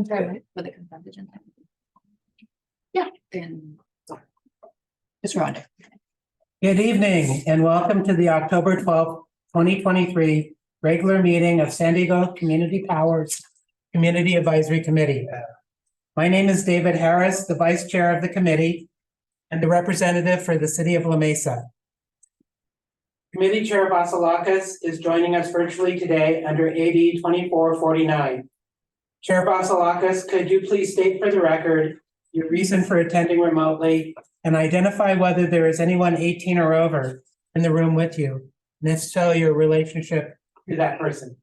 With the consent agenda. Yeah. Then. Ms. Rhonda. Good evening and welcome to the October 12th, 2023 regular meeting of San Diego Community Powers Community Advisory Committee. My name is David Harris, the Vice Chair of the committee and the representative for the City of La Mesa. Committee Chair Vasilakis is joining us virtually today under AB 2449. Chair Vasilakis, could you please state for the record your reason for attending remotely and identify whether there is anyone 18 or over in the room with you, and if so, your relationship to that person.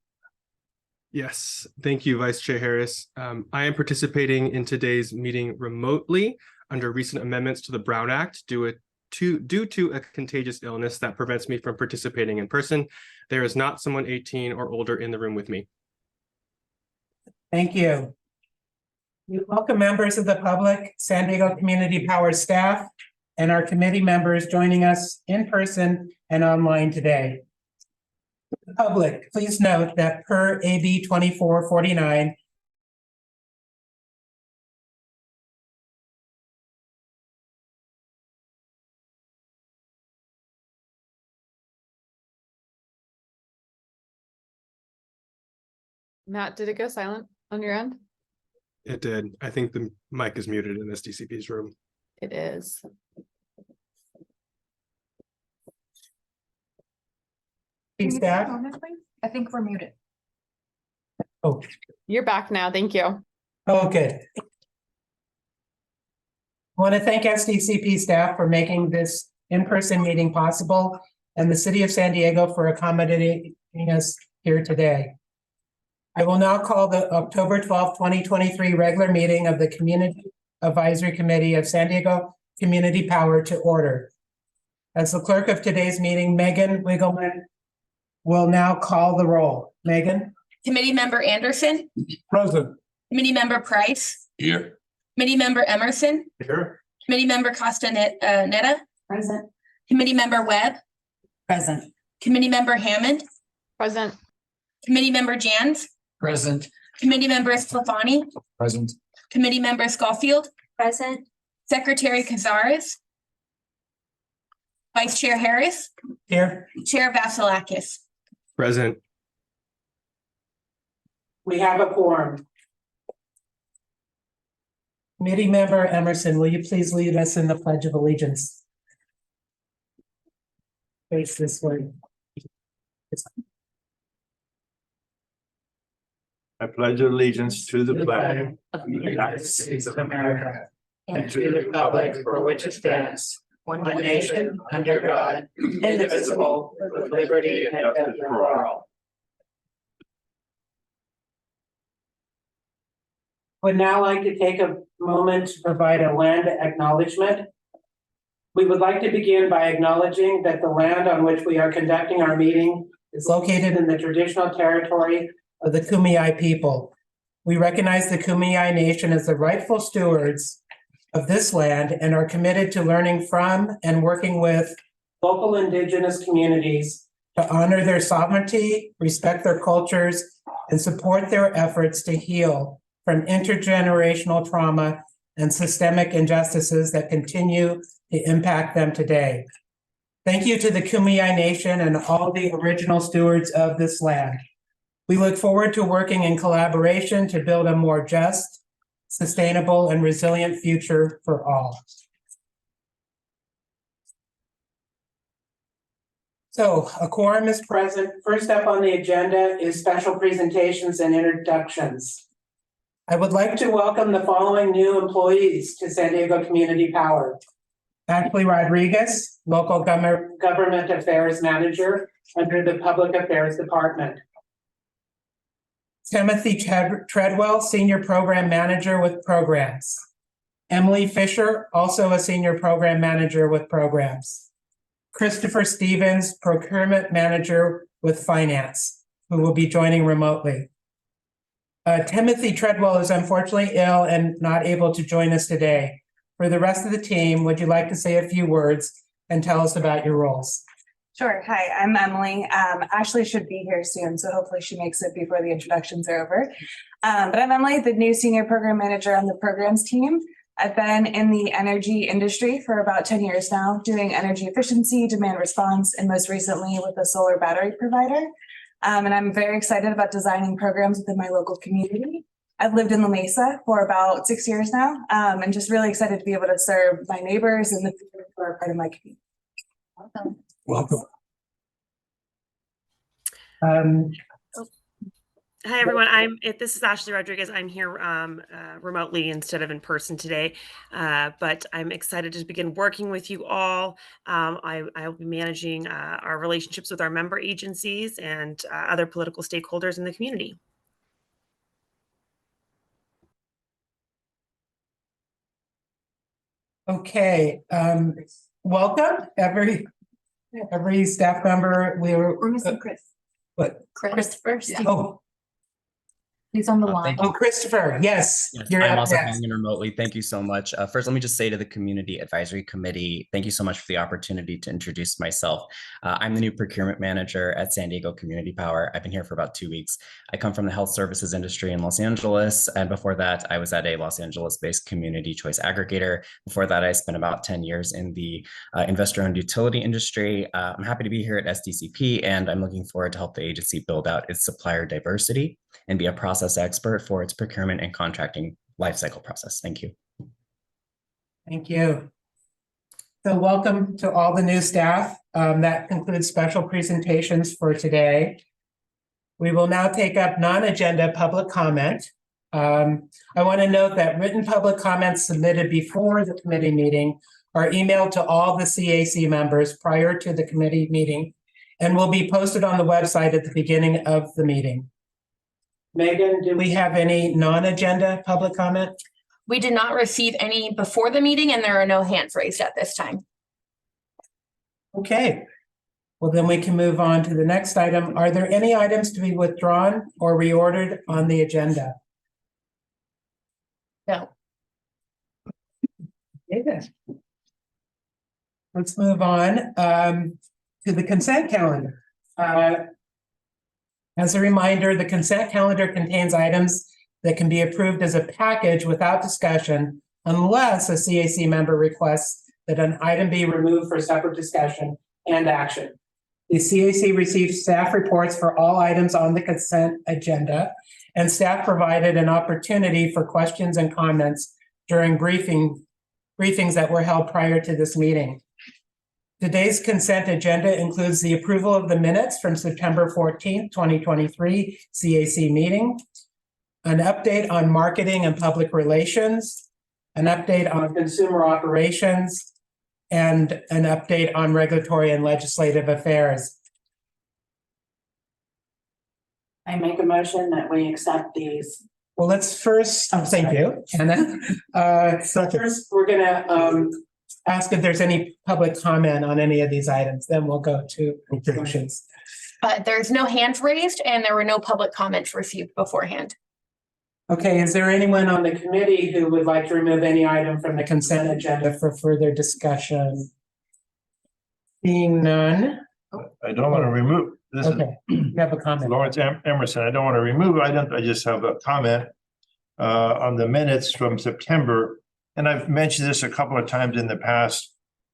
Yes, thank you, Vice Chair Harris. I am participating in today's meeting remotely under recent amendments to the Brown Act due to a contagious illness that prevents me from participating in person. There is not someone 18 or older in the room with me. Thank you. We welcome members of the public, San Diego Community Powers staff, and our committee members joining us in person and online today. The public, please note that per AB 2449, Matt, did it go silent on your end? It did. I think the mic is muted in this DCP's room. It is. staff. I think we're muted. Oh, You're back now. Thank you. good. I want to thank SDCP staff for making this in-person meeting possible and the City of San Diego for accommodating us here today. I will now call the October 12th, 2023 regular meeting of the Community Advisory Committee of San Diego Community Power to order. As the clerk of today's meeting, Megan Wiggleman will now call the roll. Megan? Committee Member Anderson, Present. Committee Member Price, Here. Committee Member Emerson, Here. Committee Member Netta, Present. Committee Member Webb, Present. Committee Member Hammond, Present. Committee Member Jans, Present. Committee Member Sclafani, Present. Committee Member Schofield, present, Secretary Cazares, Vice Chair Harris, Here. Chair Vasilakis. Present. We have a quorum. Committee Member Emerson, will you please lead us in the Pledge of Allegiance? Face this way. I pledge allegiance to the flag of the United States of America and to the republic for which it stands, one nation, under God, indivisible, with liberty and justice for all. Would now like to take a moment to provide a land acknowledgement. We would like to begin by acknowledging that the land on which we are conducting our meeting is located in the traditional territory of the Kumeyaay people. We recognize the Kumeyaay Nation as the rightful stewards of this land and are committed to learning from and working with local Indigenous communities to honor their sovereignty, respect their cultures, and support their efforts to heal from intergenerational trauma and systemic injustices that continue to impact them today. Thank you to the Kumeyaay Nation and all the original stewards of this land. We look forward to working in collaboration to build a more just, sustainable, and resilient future for all. So a quorum is present. First up on the agenda is special presentations and introductions. I would like to welcome the following new employees to San Diego Community Power. Ashley Rodriguez, Local Government Affairs Manager under the Public Affairs Department. Timothy Treadwell, Senior Program Manager with Programs. Emily Fisher, also a Senior Program Manager with Programs. Christopher Stevens, Procurement Manager with Finance, who will be joining remotely. Timothy Treadwell is unfortunately ill and not able to join us today. For the rest of the team, would you like to say a few words and tell us about your roles? Sure. Hi, I'm Emily. Ashley should be here soon, so hopefully she makes it before the introductions are over. But I'm Emily, the new senior program manager on the programs team. I've been in the energy industry for about 10 years now, doing energy efficiency, demand response, and most recently with a solar battery provider. And I'm very excited about designing programs within my local community. I've lived in La Mesa for about 6 years now, and just really excited to be able to serve my neighbors and the people who are part of my community. Welcome. Welcome. Hi, everyone. This is Ashley Rodriguez. I'm here remotely instead of in person today, but I'm excited to begin working with you all. I'll be managing our relationships with our member agencies and other political stakeholders in the community. Okay, welcome, every staff member. We're missing Chris. What? Christopher, Steve. Oh, He's on the Thank line. oh, Christopher, yes. Yes, You're I'm up also next. hanging remotely. Thank you so much. First, let me just say to the Community Advisory Committee, thank you so much for the opportunity to introduce myself. I'm the new procurement manager at San Diego Community Power. I've been here for about 2 weeks. I come from the health services industry in Los Angeles. And before that, I was at a Los Angeles-based community choice aggregator. Before that, I spent about 10 years in the investor-owned utility industry. I'm happy to be here at SDCP, and I'm looking forward to help the agency build out its supplier diversity and be a process expert for its procurement and contracting lifecycle process. Thank you. Thank you. So welcome to all the new staff. That concludes special presentations for today. We will now take up non-agenda public comment. I want to note that written public comments submitted before the committee meeting are emailed to all the CAC members prior to the committee meeting and will be posted on the website at the beginning of the meeting. Megan, do we have any non-agenda public comment? We did not receive any before the meeting and there are no hands raised at this time. Okay. Well, then we can move on to the next item. Are there any items to be withdrawn or reordered on the agenda? No. Yeah. Let's move on to the consent calendar. As a reminder, the consent calendar contains items that can be approved as a package without discussion unless a CAC member requests that an item be removed for separate discussion and action. The CAC received staff reports for all items on the consent agenda, and staff provided an opportunity for questions and comments during briefings that were held prior to this meeting. Today's consent agenda includes the approval of the minutes from September 14th, 2023 CAC meeting, an update on marketing and public relations, an update on consumer operations, and an update on regulatory and legislative affairs. I make a motion that we accept these. Well, let's first, thank you, Anna. So first, we're gonna ask if there's any public comment on any of these items, then we'll go to motions. There's no hands raised and there were no public comments received beforehand. Okay, is there anyone on the committee who would like to remove any item from the consent agenda for further discussion? Seeing none, I don't want to remove, this is okay, you have a comment. Lawrence Emerson. I don't want to remove items. I just have a comment on the minutes from September. And I've mentioned this a couple of times in the past.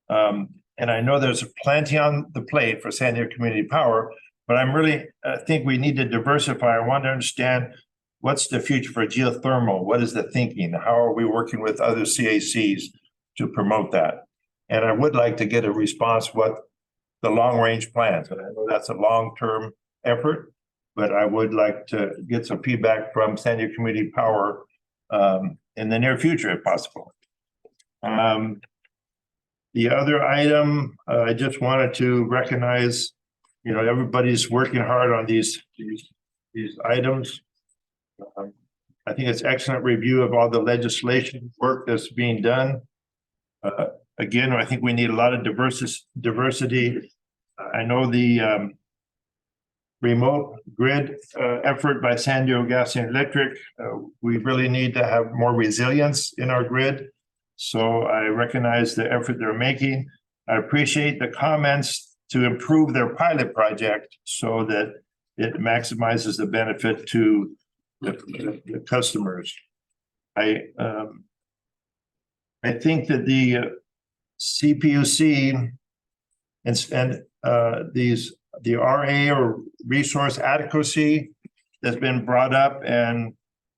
And I know there's plenty on the plate for San Diego Community Power, but I'm really, I think we need to diversify. I want to understand what's the future for geothermal? What is the thinking? How are we working with other CACs to promote that? And I would like to get a response what the long-range plans. And I know that's a long-term effort, but I would like to get some feedback from San Diego Community Power in the near future, if possible. The other item, I just wanted to recognize, you know, everybody's working hard on these items. I think it's excellent review of all the legislation work that's being done. Again, I think we need a lot of diversity. I know the remote grid effort by San Diego Gas and Electric. We really need to have more resilience in our grid. So I recognize the effort they're making. I appreciate the comments to improve their pilot project so that it maximizes the benefit to the customers. I think that the CPUC and the RA or resource adequacy that's been brought up, and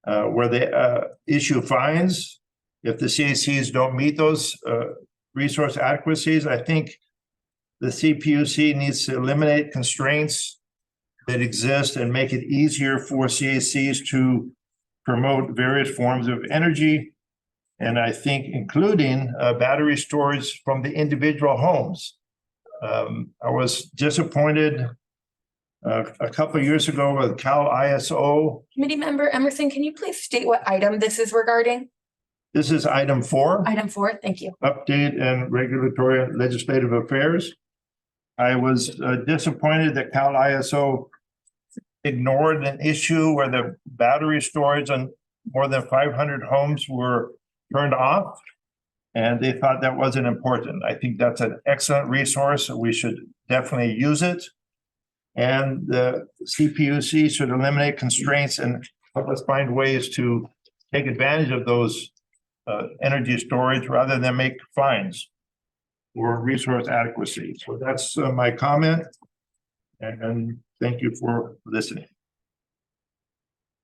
where they issue fines if the CACs don't meet those resource adequacies. I think the CPUC needs to eliminate constraints that exist and make it easier for CACs to promote various forms of energy. And I think including battery storage from the individual homes. I was disappointed a couple of years ago with Cal ISO. Committee member Emerson, can you please state what item this is regarding? This is item 4. Item 4, thank you. Update and regulatory and legislative affairs. I was disappointed that Cal ISO ignored an issue where the battery storage on more than 500 homes were turned off, and they thought that wasn't important. I think that's an excellent resource. We should definitely use it. And the CPUC should eliminate constraints and help us find ways to take advantage of those energy storage rather than make fines or resource adequacy. So that's my comment. And thank you for listening.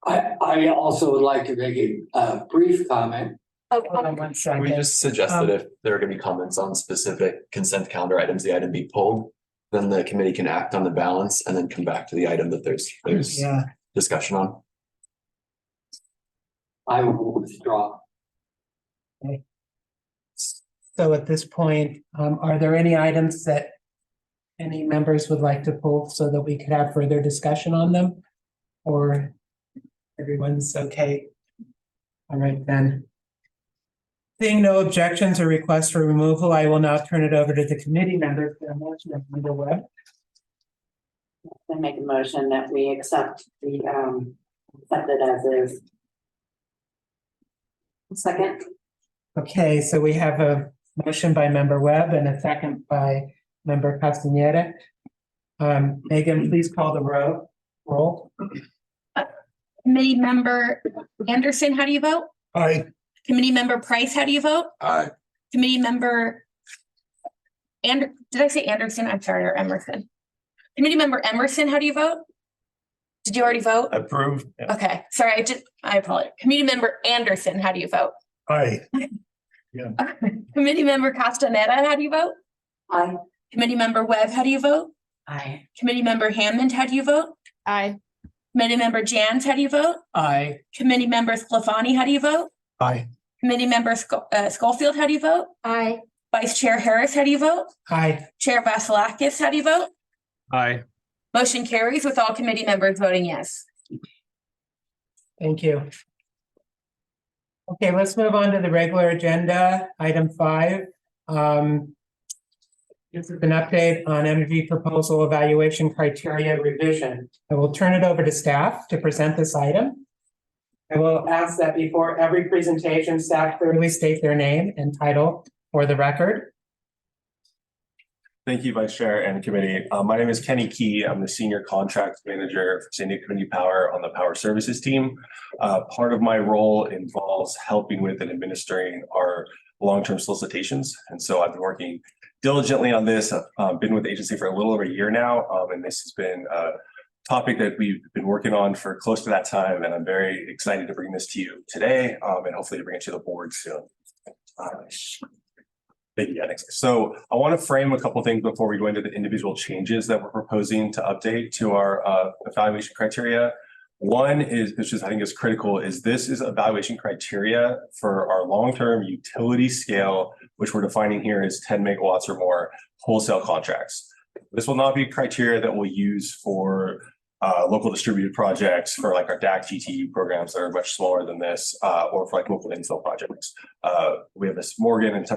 I also would like to make a brief comment. Hold on 1 second. We just suggest that if there are going to be comments on specific consent calendar items, the item be pulled, then the committee can act on the balance and then come back to the item that there's Yeah. discussion on. I will withdraw. So at this point, are there any items that any members would like to pull so that we could have further discussion on them? Or everyone's okay? All right, then. Seeing no objections or requests for removal, I will now turn it over to the committee members. Member Webb. I make a motion that we accept the accept it as is. Second. Okay, so we have a motion by member Webb and a second by member Castaneda. Megan, please call the roll. Committee member Anderson, how do you vote? Aye. Committee member Price, how do you vote? Aye. Committee member did I say Anderson? I'm sorry, or Emerson. Committee member Emerson, how do you vote? Did you already vote? Approved. Okay, sorry, I apologize. Committee member Anderson, how do you vote? Aye. Committee member Castaneda, how do you vote? Aye. Committee member Webb, how do you vote? Aye. Committee member Hammond, how do you vote? Aye. Committee member Jans, how do you vote? Aye. Committee member Sclafani, how do you vote? Aye. Committee member Schofield, how do you vote? Aye. Vice Chair Harris, how do you vote? Aye. Chair Vasilakis, how do you vote? Aye. Motion carries with all committee members voting yes. Thank you. Okay, let's move on to the regular agenda, item 5. This is an update on energy proposal evaluation criteria revision. I will turn it over to staff to present this item. I will ask that before every presentation, staff clearly state their name and title for the record. Thank you, Vice Chair and Committee. My name is Kenny Key. I'm the Senior Contract Manager for San Diego Community Power on the Power Services team. Part of my role involves helping with and administering our long-term solicitations. And so I've been working diligently on this. I've been with the agency for a little over a year now, and this has been a topic that we've been working on for close to that time. And I'm very excited to bring this to you today and hopefully to bring it to the board soon. So I want to frame a couple of things before we go into the individual changes that we're proposing to update to our evaluation criteria. One is, which is I think is critical, is this is evaluation criteria for our long-term utility scale, which we're defining here as 10 megawatts or more wholesale contracts. This will not be criteria that we'll use for local distributed projects for like our DAC GTU programs that are much smaller than this, or for like local install projects. We have this Morgan and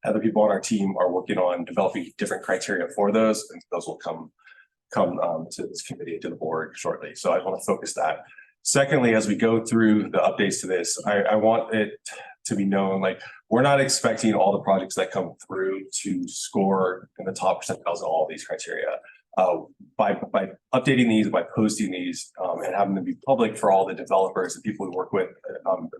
other people on our team are working on developing different criteria for those, and those will come to this committee, to the board shortly. So I want to focus that. Secondly, as we go through the updates to this, I want it to be known, like, we're not expecting all the projects that come through to score in the top percentiles of all these criteria. By updating these, by posting these, and having them be public for all the developers and people we work with,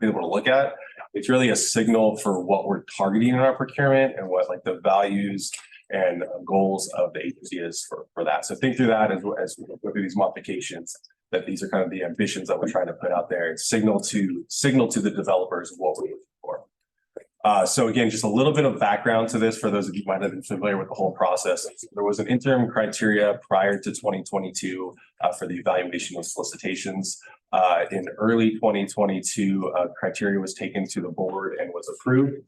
be able to look at, it's really a signal for what we're targeting in our procurement and what like the values and goals of the agency is for that. So think through that as we go through these modifications, that these are kind of the ambitions that we're trying to put out there and signal to the developers what we're looking for. So again, just a little bit of background to this for those of you who might have been familiar with the whole process. There was an interim criteria prior to 2022 for the evaluation of solicitations. In early 2022, criteria was taken to the board and was approved.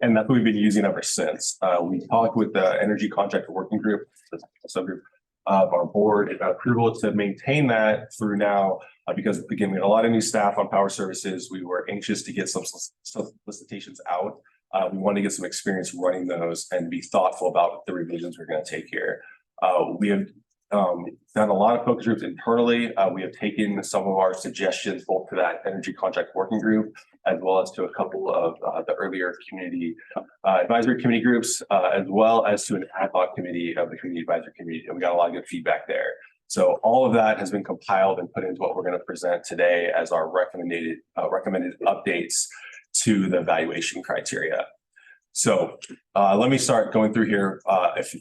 And that's what we've been using ever since. We talked with the Energy Contractor Working Group, the subgroup of our board, and got approval to maintain that through now, because again, we had a lot of new staff on power services. We were anxious to get some solicitations out. We wanted to get some experience running those and be thoughtful about the revisions we're going to take here. We have done a lot of focus groups internally. We have taken some of our suggestions both to that Energy Contract Working Group as well as to a couple of the earlier community advisory committee groups, as well as to an ad hoc committee of the community advisory committee. And we got a lot of good feedback there. So all of that has been compiled and put into what we're going to present today as our recommended updates to the evaluation criteria. So let me start going through here. If you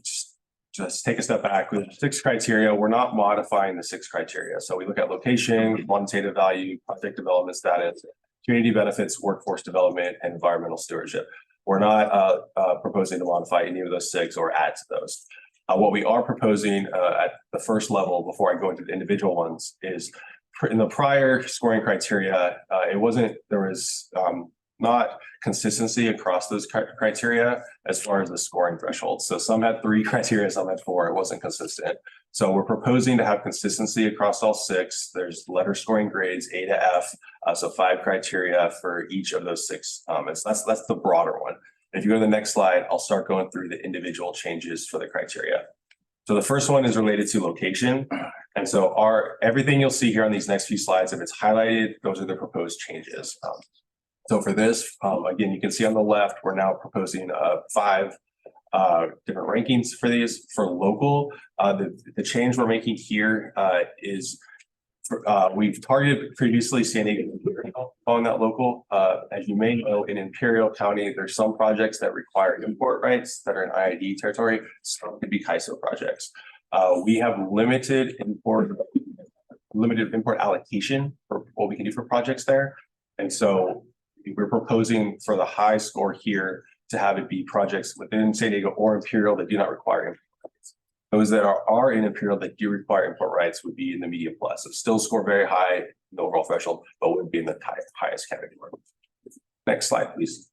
just take a step back, with 6 criteria, we're not modifying the 6 criteria. So we look at location, quantitative value, project development status, community benefits, workforce development, and environmental stewardship. We're not proposing to modify any of those 6 or add to those. What we are proposing at the first level, before I go into the individual ones, is in the prior scoring criteria, there was not consistency across those criteria as far as the scoring threshold. So some had 3 criteria, some had 4. It wasn't consistent. So we're proposing to have consistency across all 6. There's letter scoring grades A to F, so 5 criteria for each of those 6. And so that's the broader one. If you go to the next slide, I'll start going through the individual changes for the criteria. So the first one is related to location. And so everything you'll see here on these next few slides, if it's highlighted, those are the proposed changes. So for this, again, you can see on the left, we're now proposing 5 different rankings for these. For local, the change we're making here is we've targeted previously San Diego on that local. As you may know, in Imperial County, there's some projects that require import rights that are in IID territory. Some could be CAISO projects. We have limited import allocation for what we can do for projects there. And so we're proposing for the high score here to have it be projects within San Diego or Imperial that do not require import rights. Those that are in Imperial that do require import rights would be in the medium plus. So still score very high in the overall threshold, but would be in the highest category. Next slide, please.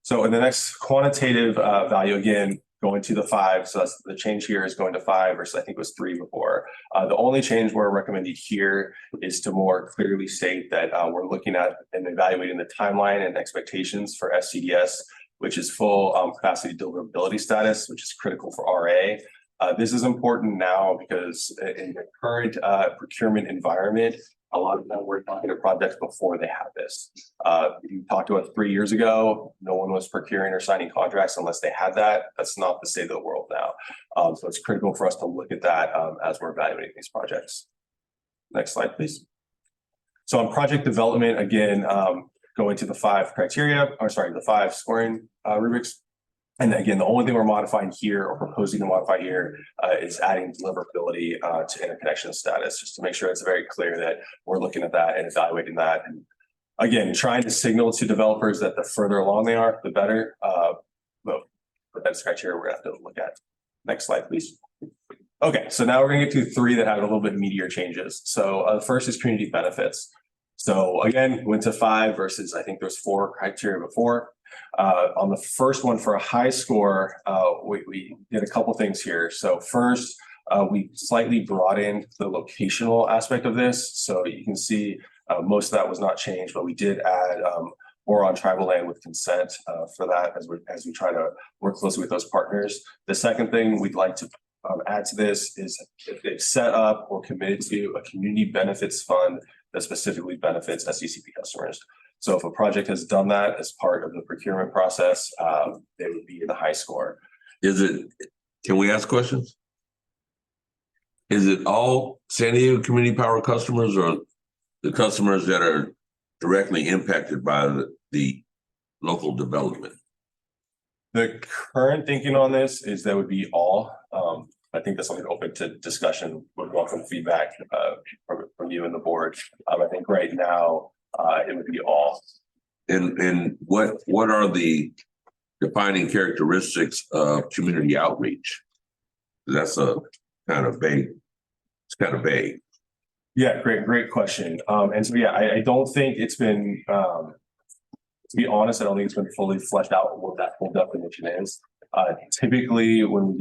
So in the next quantitative value, again, going to the 5. So that's the change here is going to 5 versus I think it was 3 before. The only change we're recommending here is to more clearly state that we're looking at and evaluating the timeline and expectations for SCDS, which is full capacity deliverability status, which is critical for RA. This is important now because in the current procurement environment, a lot of them were talking to projects before they had this. You talked to us 3 years ago, no one was procuring or signing contracts unless they had that. That's not the state of the world now. So it's critical for us to look at that as we're evaluating these projects. Next slide, please. So on project development, again, going to the 5 criteria, or sorry, the 5 scoring rubrics. And again, the only thing we're modifying here or proposing to modify here is adding deliverability to interconnection status, just to make sure it's very clear that we're looking at that and evaluating that. And again, trying to signal to developers that the further along they are, the better. But that's criteria we're going to have to look at. Next slide, please. Okay, so now we're going to get to 3 that have a little bit meatier changes. So the first is community benefits. So again, went to 5 versus I think there's 4 criteria before. On the first one for a high score, we did a couple things here. So first, we slightly broadened the locational aspect of this. So you can see most of that was not changed, but we did add more on tribal land with consent for that as we try to work closely with those partners. The second thing we'd like to add to this is if they've set up or committed to a community benefits fund that specifically benefits SDCP customers. So if a project has done that as part of the procurement process, they would be in the high score. Can we ask questions? Is it all San Diego Community Power customers or the customers that are directly impacted by the local development? The current thinking on this is that would be all. I think that's something open to discussion. Would welcome feedback from you and the board. I think right now it would be all. And what are the defining characteristics of community outreach? That's a kind of vague. It's kind of vague. Yeah, great question. And so, yeah, I don't think it's been, to be honest, I don't think it's been fully fleshed out what that full definition is. Typically, when we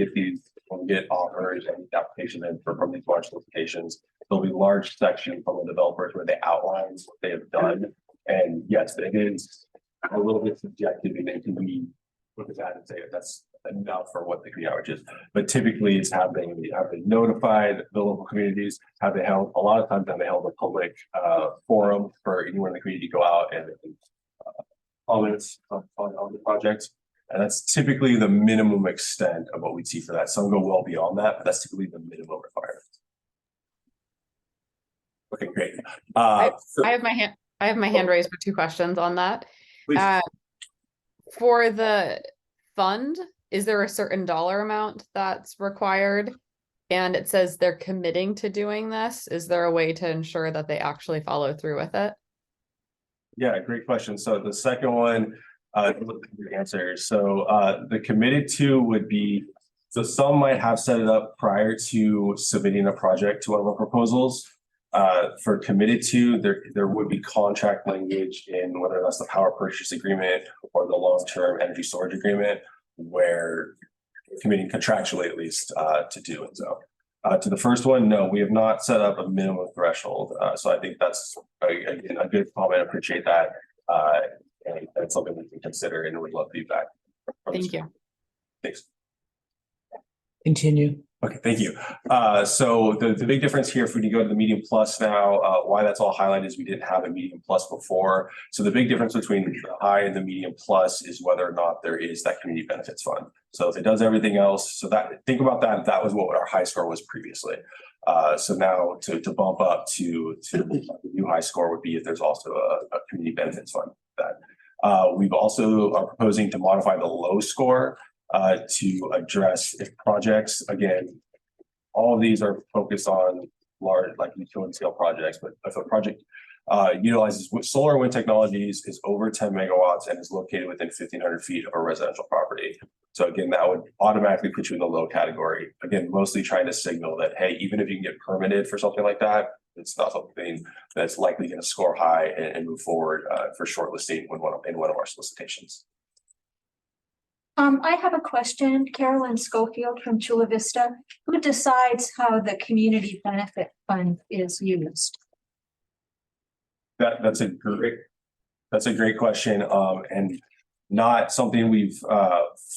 get offers and applications in from these large solicitations, there'll be large sections from the developers where they outline what they have done. And yes, it is a little bit subjective and it can be look at that and say that's enough for what the community outreach is. But typically it's have they notified the local communities, have they held, a lot of times have they held a public forum for anyone in the community to go out and comments on the project. And that's typically the minimum extent of what we see for that. Some go well beyond that, but that's typically the minimum requirement. Okay, great. I have my hand raised for 2 questions on that. Please. For the fund, is there a certain dollar amount that's required? And it says they're committing to doing this. Is there a way to ensure that they actually follow through with it? Yeah, great question. So the second one, answer. So the committed to would be, so some might have set it up prior to submitting a project to one of our proposals. For committed to, there would be contract language in whether that's the power purchase agreement or the long-term energy storage agreement, where committing contractually at least to do it. So to the first one, no, we have not set up a minimum threshold. So I think that's a good comment. I appreciate that. And that's something we can consider and would love feedback. Thank you. Thanks. Continue. Okay, thank you. So the big difference here, if we can go to the medium plus now, why that's all highlighted is we didn't have a medium plus before. So the big difference between the high and the medium plus is whether or not there is that community benefits fund. So if it does everything else, so that think about that, that was what our high score was previously. So now to bump up to the new high score would be if there's also a community benefits fund. That we've also are proposing to modify the low score to address if projects, again, all of these are focused on large, like utility scale projects, but if a project utilizes solar and wind technologies, is over 10 megawatts and is located within 1,500 feet of a residential property. So again, that would automatically put you in the low category. Again, mostly trying to signal that, hey, even if you can get permitted for something like that, it's not something that's likely going to score high and move forward for shortlisting in one of our solicitations. I have a question, Carolyn Schofield from Chula Vista. Who decides how the community benefit fund is used? That's a great question, and not something we've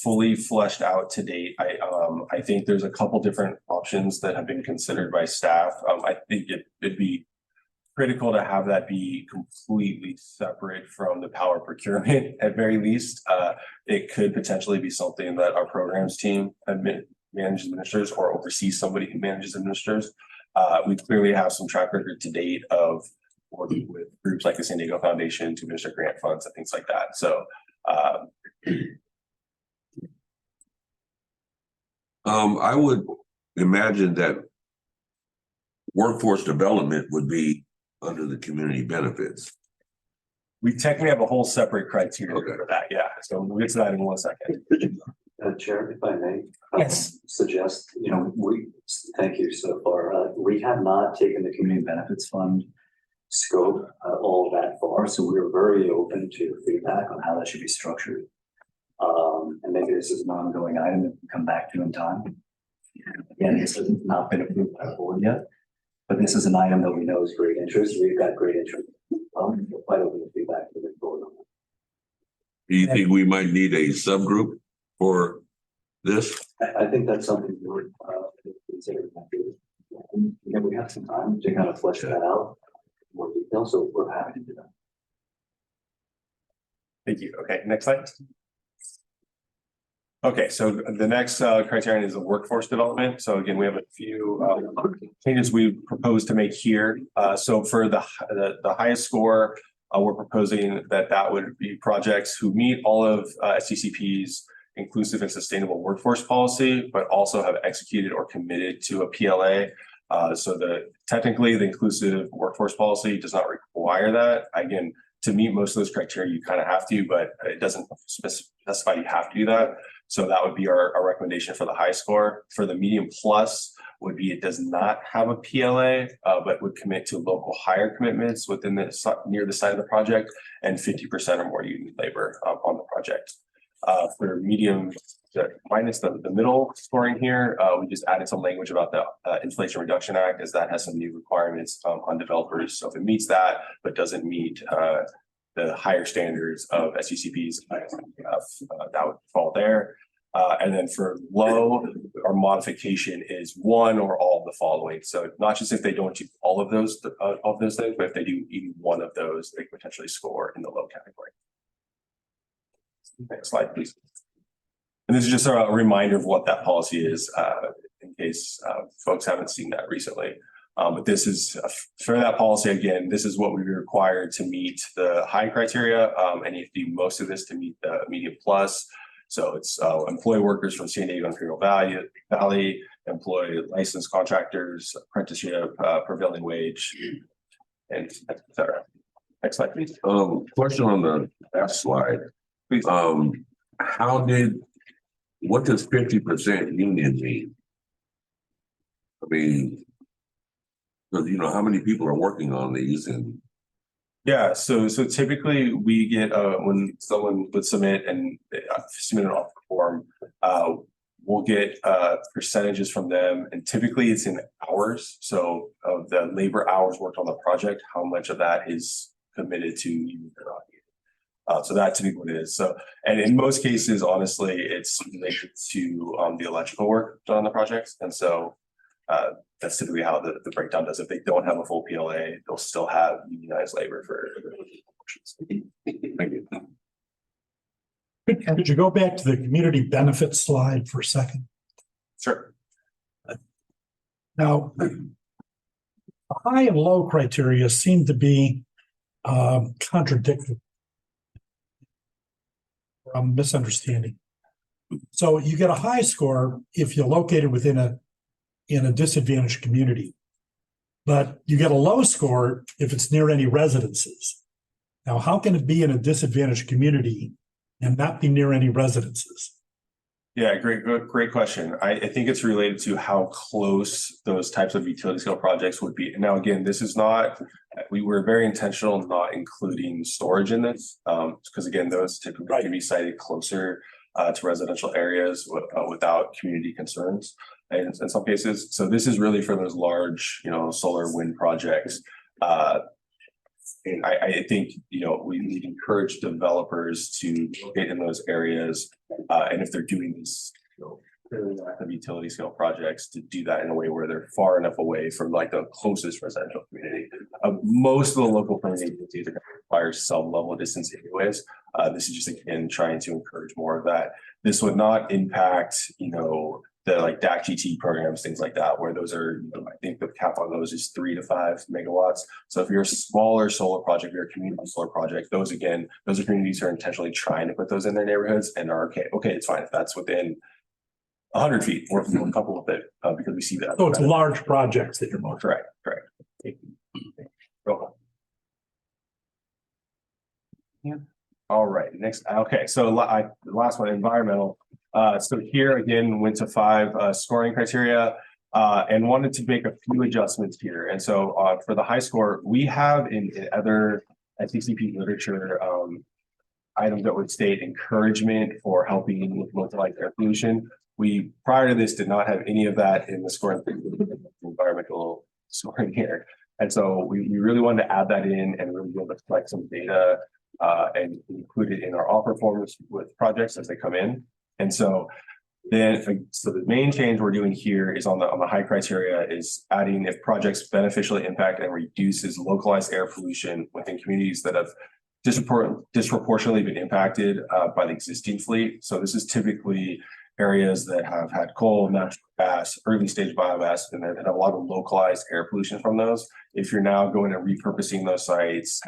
fully fleshed out to date. I think there's a couple different options that have been considered by staff. I think it'd be critical to have that be completely separate from the power procurement at very least. It could potentially be something that our programs team manages, administers, or oversees somebody who manages, administers. We clearly have some track record to date of working with groups like the San Diego Foundation to administer grant funds and things like that. So I would imagine that workforce development would be under the community benefits. We technically have a whole separate criteria for that. Yeah. So we'll get to that in 1 second. Chair, if I may. Yes. Suggest, thank you so far. We have not taken the community benefits fund scope all that far. So we're very open to feedback on how that should be structured. And maybe this is an ongoing item that we can come back to in time. Again, this has not been approved by the board yet, but this is an item that we know is great interest. We've got great interest. We're quite open to feedback to the board on that. Do you think we might need a subgroup for this? I think that's something we're considering. Again, we have some time to kind of flesh that out in more detail, so we're happy to do that. Thank you. Okay, next slide. Okay, so the next criterion is the workforce development. So again, we have a few changes we propose to make here. So for the highest score, we're proposing that would be projects who meet all of STCP's inclusive and sustainable workforce policy, but also have executed or committed to a PLA. So technically the inclusive workforce policy does not require that. Again, to meet most of those criteria, you kind of have to, but it doesn't specify you have to do that. So that would be our recommendation for the high score. For the medium plus would be it does not have a PLA, but would commit to local hire commitments within near the site of the project and 50% or more union labor on the project. For medium minus the middle scoring here, we just added some language about the Inflation Reduction Act, as that has some new requirements on developers. So if it meets that, but doesn't meet the higher standards of STCPs, that would fall there. And then for low, our modification is one or all of the following. So not just if they don't do all of those things, but if they do even one of those, they potentially score in the low category. Next slide, please. And this is just a reminder of what that policy is, in case folks haven't seen that recently. But this is for that policy. Again, this is what we require to meet the high criteria, and you have to do most of this to meet the medium plus. So it's employ workers from San Diego Imperial Valley, employ licensed contractors, apprenticeship, prevailing wage, and et cetera. Next slide, please. Question on the last slide. Please. What does 50% union mean? I mean, because how many people are working on these and yeah, so typically we get when someone would submit an offer form, we'll get percentages from them, and typically it's in hours. So of the labor hours worked on the project, how much of that is committed to union or not. So that's typically what it is. So, and in most cases, honestly, it's related to the electrical work done on the projects, and so that's typically how the breakdown does. If they don't have a full PLA, they'll still have unionized labor for portions. Thank you. Could you go back to the community benefits slide for a second? Sure. Now, the high and low criteria seem to be contradictory. I'm misunderstanding. So you get a high score if you're located within a disadvantaged community, but you get a low score if it's near any residences. Now, how can it be in a disadvantaged community and not be near any residences? Yeah, great question. I think it's related to how close those types of utility scale projects would be. Now, again, this is not, we were very intentional not including storage in this, because again, those typically can be sited closer to residential areas without community concerns in some cases. So this is really for those large, solar wind projects. And I think, we need to encourage developers to get in those areas. And if they're doing these, of utility scale projects, to do that in a way where they're far enough away from like the closest residential community. Most of the local planning agencies are going to require some level of distance anyways. This is just, again, trying to encourage more of that. This would not impact, the like DAC GT programs, things like that, where those are, I think the cap on those is 3 to 5 megawatts. So if you're a smaller solar project, you're a community solar project, those are communities who are intentionally trying to put those in their neighborhoods and are okay, it's fine if that's within 100 feet, we're comfortable with it because we see that. So it's large projects that you're most. Correct. Yeah. All right, next. Okay, so the last one, environmental. So here again, went to 5 scoring criteria and wanted to make a few adjustments here. And so for the high score, we have in other STCP literature items that would state encouragement for helping with localized air pollution. We, prior to this, did not have any of that in the scoring, environmental scoring here. And so we really wanted to add that in and really be able to collect some data and include it in our offer forms with projects as they come in. And so then, so the main change we're doing here is on the high criteria is adding if projects beneficially impact and reduces localized air pollution within communities that have disproportionately been impacted by the existing fleet. So this is typically areas that have had coal, natural gas, early stage biomass, and that have a lot of localized air pollution from those. If you're now going and repurposing those sites,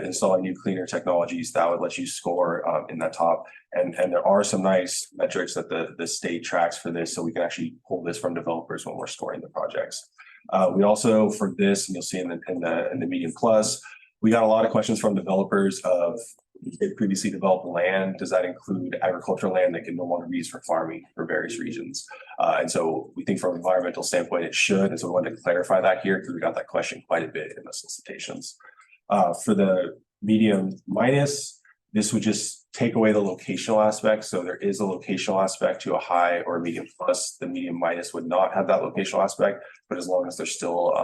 installing new cleaner technologies, that would let you score in that top. And there are some nice metrics that the state tracks for this, so we can actually pull this from developers when we're scoring the projects. We also, for this, and you'll see in the medium plus, we got a lot of questions from developers of previously developed land. Does that include agricultural land that can no longer be used for farming for various reasons? And so we think from an environmental standpoint, it should. And so we wanted to clarify that here because we got that question quite a bit in the solicitations. For the medium minus, this would just take away the locational aspect. So there is a locational aspect to a high or a medium plus. The medium minus would not have that locational aspect, but as long as they're still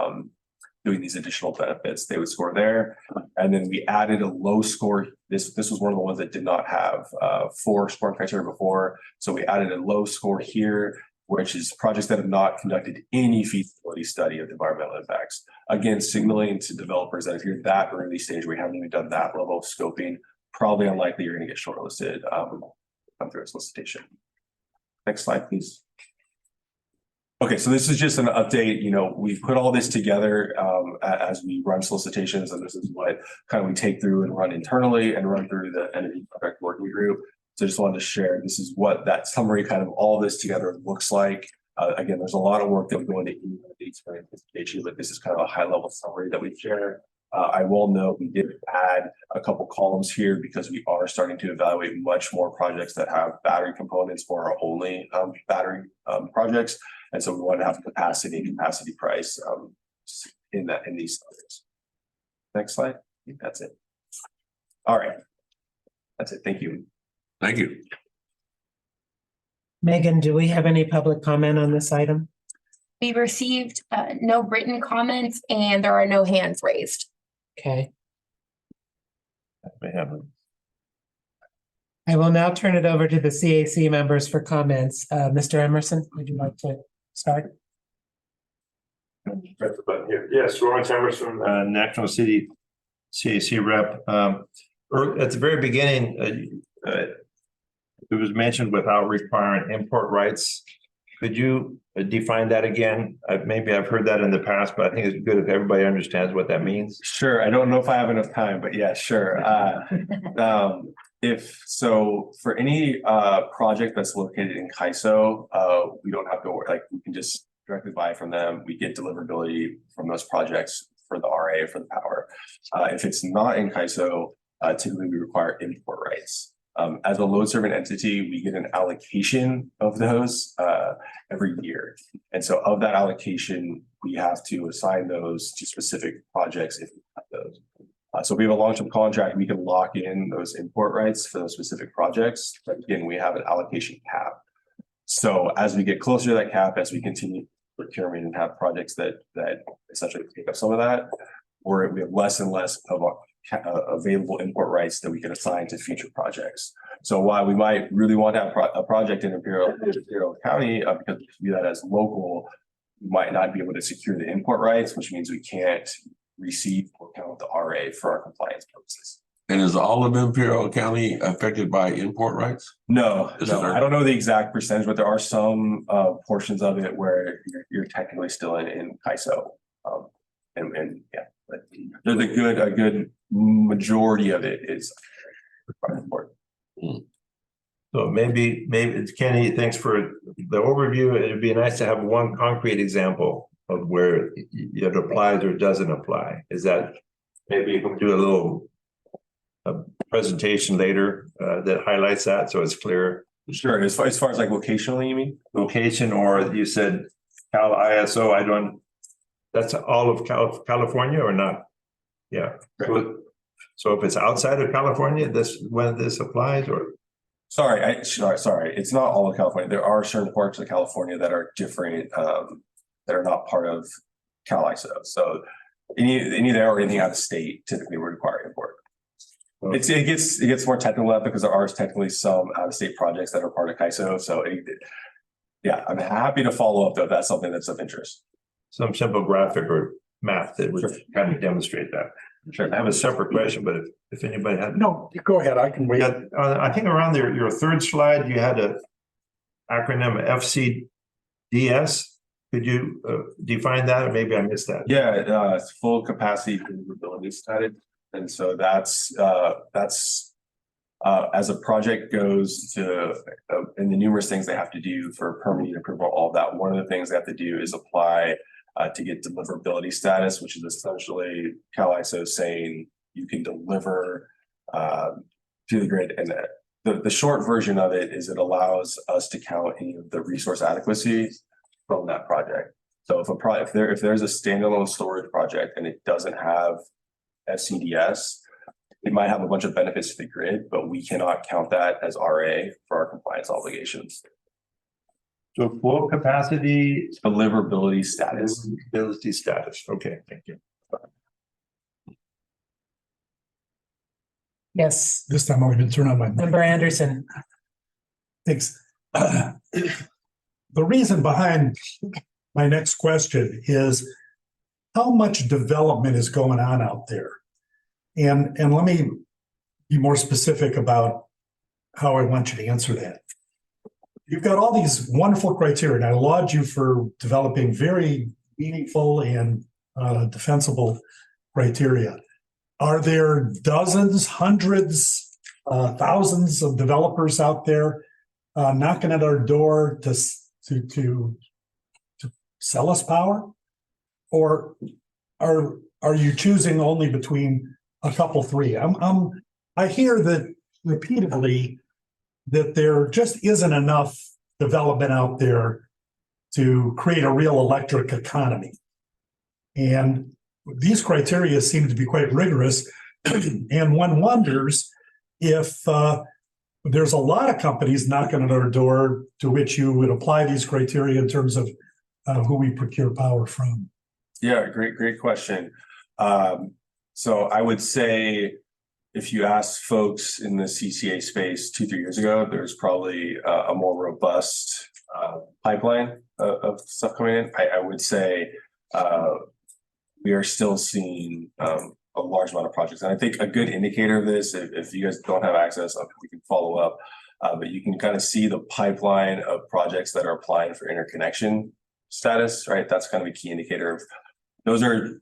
doing these additional benefits, they would score there. And then we added a low score. This was one of the ones that did not have 4 scoring criteria before. So we added a low score here, which is projects that have not conducted any feasibility study of environmental impacts. Again, signaling to developers that if you're that early stage where you haven't even done that level of scoping, probably unlikely you're going to get shortlisted come through a solicitation. Next slide, please. Okay, so this is just an update. You know, we've put all this together as we run solicitations, and this is what kind of we take through and run internally and run through the energy project working group. So I just wanted to share, this is what that summary kind of all this together looks like. Again, there's a lot of work that we go into each presentation, but this is kind of a high level summary that we share. I will note we did add a couple columns here because we are starting to evaluate much more projects that have battery components for our only battery projects. And so we want to have capacity and capacity price in these numbers. Next slide. I think that's it. All right. That's it. Thank you. Thank you. Megan, do we have any public comment on this item? We received no written comments and there are no hands raised. Okay. I will now turn it over to the CAC members for comments. Mr. Emerson, would you like to start? Press the button here. Yes, Lawrence Emerson, National City CAC rep. At the very beginning, it was mentioned without requiring import rights. Could you define that again? Maybe I've heard that in the past, but I think it's good if everybody understands what that means. Sure. I don't know if I have enough time, but yeah, sure. If so, for any project that's located in CAISO, we don't have to worry, like we can just directly buy from them. We get deliverability from those projects for the RA, for the power. If it's not in CAISO, typically we require import rights. As a load serving entity, we get an allocation of those every year. And so of that allocation, we have to assign those to specific projects if we have those. So if we have a long-term contract, we can lock in those import rights for those specific projects. But again, we have an allocation cap. So as we get closer to that cap, as we continue procurement and have projects that essentially take up some of that, or we have less and less of available import rights that we can assign to future projects. So while we might really want to have a project in Imperial County, because we view that as local, we might not be able to secure the import rights, which means we can't receive or count the RA for our compliance purposes. And is all of Imperial County affected by import rights? No, I don't know the exact percentage, but there are some portions of it where you're technically still in CAISO. And yeah, but there's a good majority of it is important. So maybe Kenny, thanks for the overview. It'd be nice to have one concrete example of where it applies or doesn't apply. Is that maybe you can do a little presentation later that highlights that so it's clear? Sure. As far as like locationally, you mean? Location, or you said Cal ISO, that's all of California or not? Yeah. So if it's outside of California, when this applies, or? Sorry. It's not all of California. There are certain parts of California that are different, that are not part of Cal ISO. So any there or anything out of state typically would require import. Okay. It gets more technical because there are technically some out of state projects that are part of CAISO. So yeah, I'm happy to follow up though if that's something that's of interest. Some simple graphic or math that would kind of demonstrate that. Sure. I have a separate question, but if anybody had. No, go ahead. I can wait. Yeah, I think around your third slide, you had a acronym FCDS. Could you define that, or maybe I missed that? Yeah, it's full capacity deliverability status. And so that's as a project goes to, and the numerous things they have to do for permitting approval, all of that, one of the things they have to do is apply to get deliverability status, which is essentially CalISO saying you can deliver to the grid. And the short version of it is it allows us to count any of the resource adequacy from that project. So if there's a standalone storage project and it doesn't have FCDS, it might have a bunch of benefits to the grid, but we cannot count that as RA for our compliance obligations. So full capacity deliverability status. Deliverability status. Okay, thank you. Yes. This time I'm going to turn on my mic. Member Anderson. Thanks. The reason behind my next question is how much development is going on out there? And let me be more specific about how I want you to answer that. You've got all these wonderful criteria, and I laud you for developing very meaningful and defensible criteria. Are there dozens, hundreds, thousands of developers out there knocking at our door to sell us power? Or are you choosing only between a couple, three? I hear that repeatedly that there just isn't enough development out there to create a real electric economy. And these criteria seem to be quite rigorous. And one wonders if there's a lot of companies knocking at our door to which you would apply these criteria in terms of who we procure power from. Yeah, great question. So I would say if you ask folks in the CCA space 2-3 years ago, there's probably a more robust pipeline of stuff coming in. I would say we are still seeing a large amount of projects. And I think a good indicator of this, if you guys don't have access, we can follow up, but you can kind of see the pipeline of projects that are applying for interconnection status, right? That's kind of a key indicator of, those are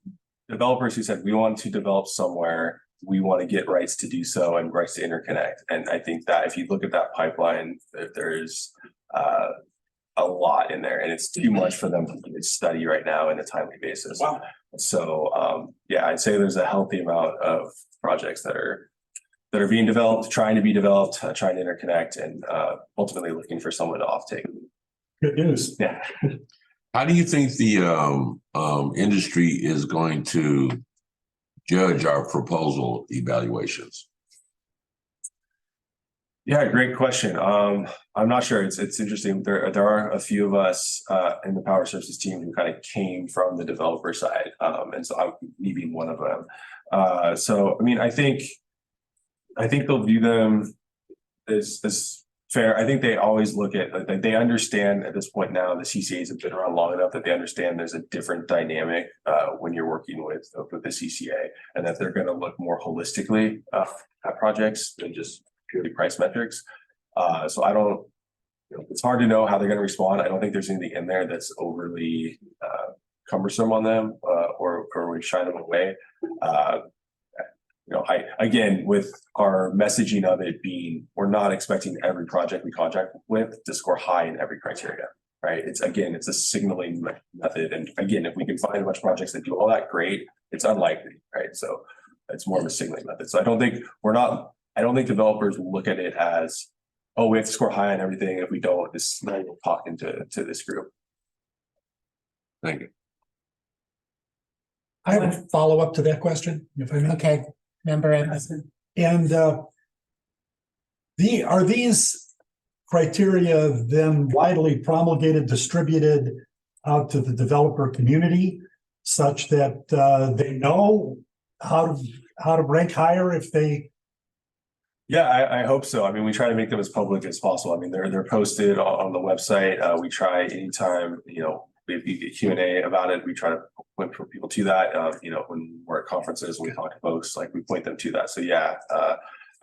developers who said, we want to develop somewhere, we want to get rights to do so and rights to interconnect. And I think that if you look at that pipeline, there's a lot in there, and it's too much for them to study right now in a timely basis. Wow. So yeah, I'd say there's a healthy amount of projects that are being developed, trying to be developed, trying to interconnect, and ultimately looking for someone to offtake. Good news. Yeah. How do you think the industry is going to judge our proposal evaluations? Yeah, great question. I'm not sure. It's interesting. There are a few of us in the power services team who kind of came from the developer side, and so I'm me being one of them. So I mean, I think they'll view them as fair. I think they always look at, like, they understand at this point now, the CCAs have been around long enough that they understand there's a different dynamic when you're working with the CCA, and that they're going to look more holistically at projects than just purely price metrics. So I don't, it's hard to know how they're going to respond. I don't think there's anything in there that's overly cumbersome on them or would shy them away. Again, with our messaging of it being, we're not expecting every project we contract with to score high in every criteria, right? It's a signaling method. And again, if we can find a bunch of projects that do all that, great. It's unlikely, right? So it's more of a signaling method. So I don't think developers look at it as, oh, we have to score high on everything. If we don't, this is not even talking to this group. Thank you. I have a follow-up to that question, if I may. Okay, Member Anderson. And are these criteria then widely promulgated, distributed out to the developer community such that they know how to rank higher if they? Yeah, I hope so. I mean, we try to make them as public as possible. I mean, they're posted on the website. We try anytime, we have the Q&A about it. We try to point people to that. When we're at conferences, when we talk to folks, like we point them to that. So yeah,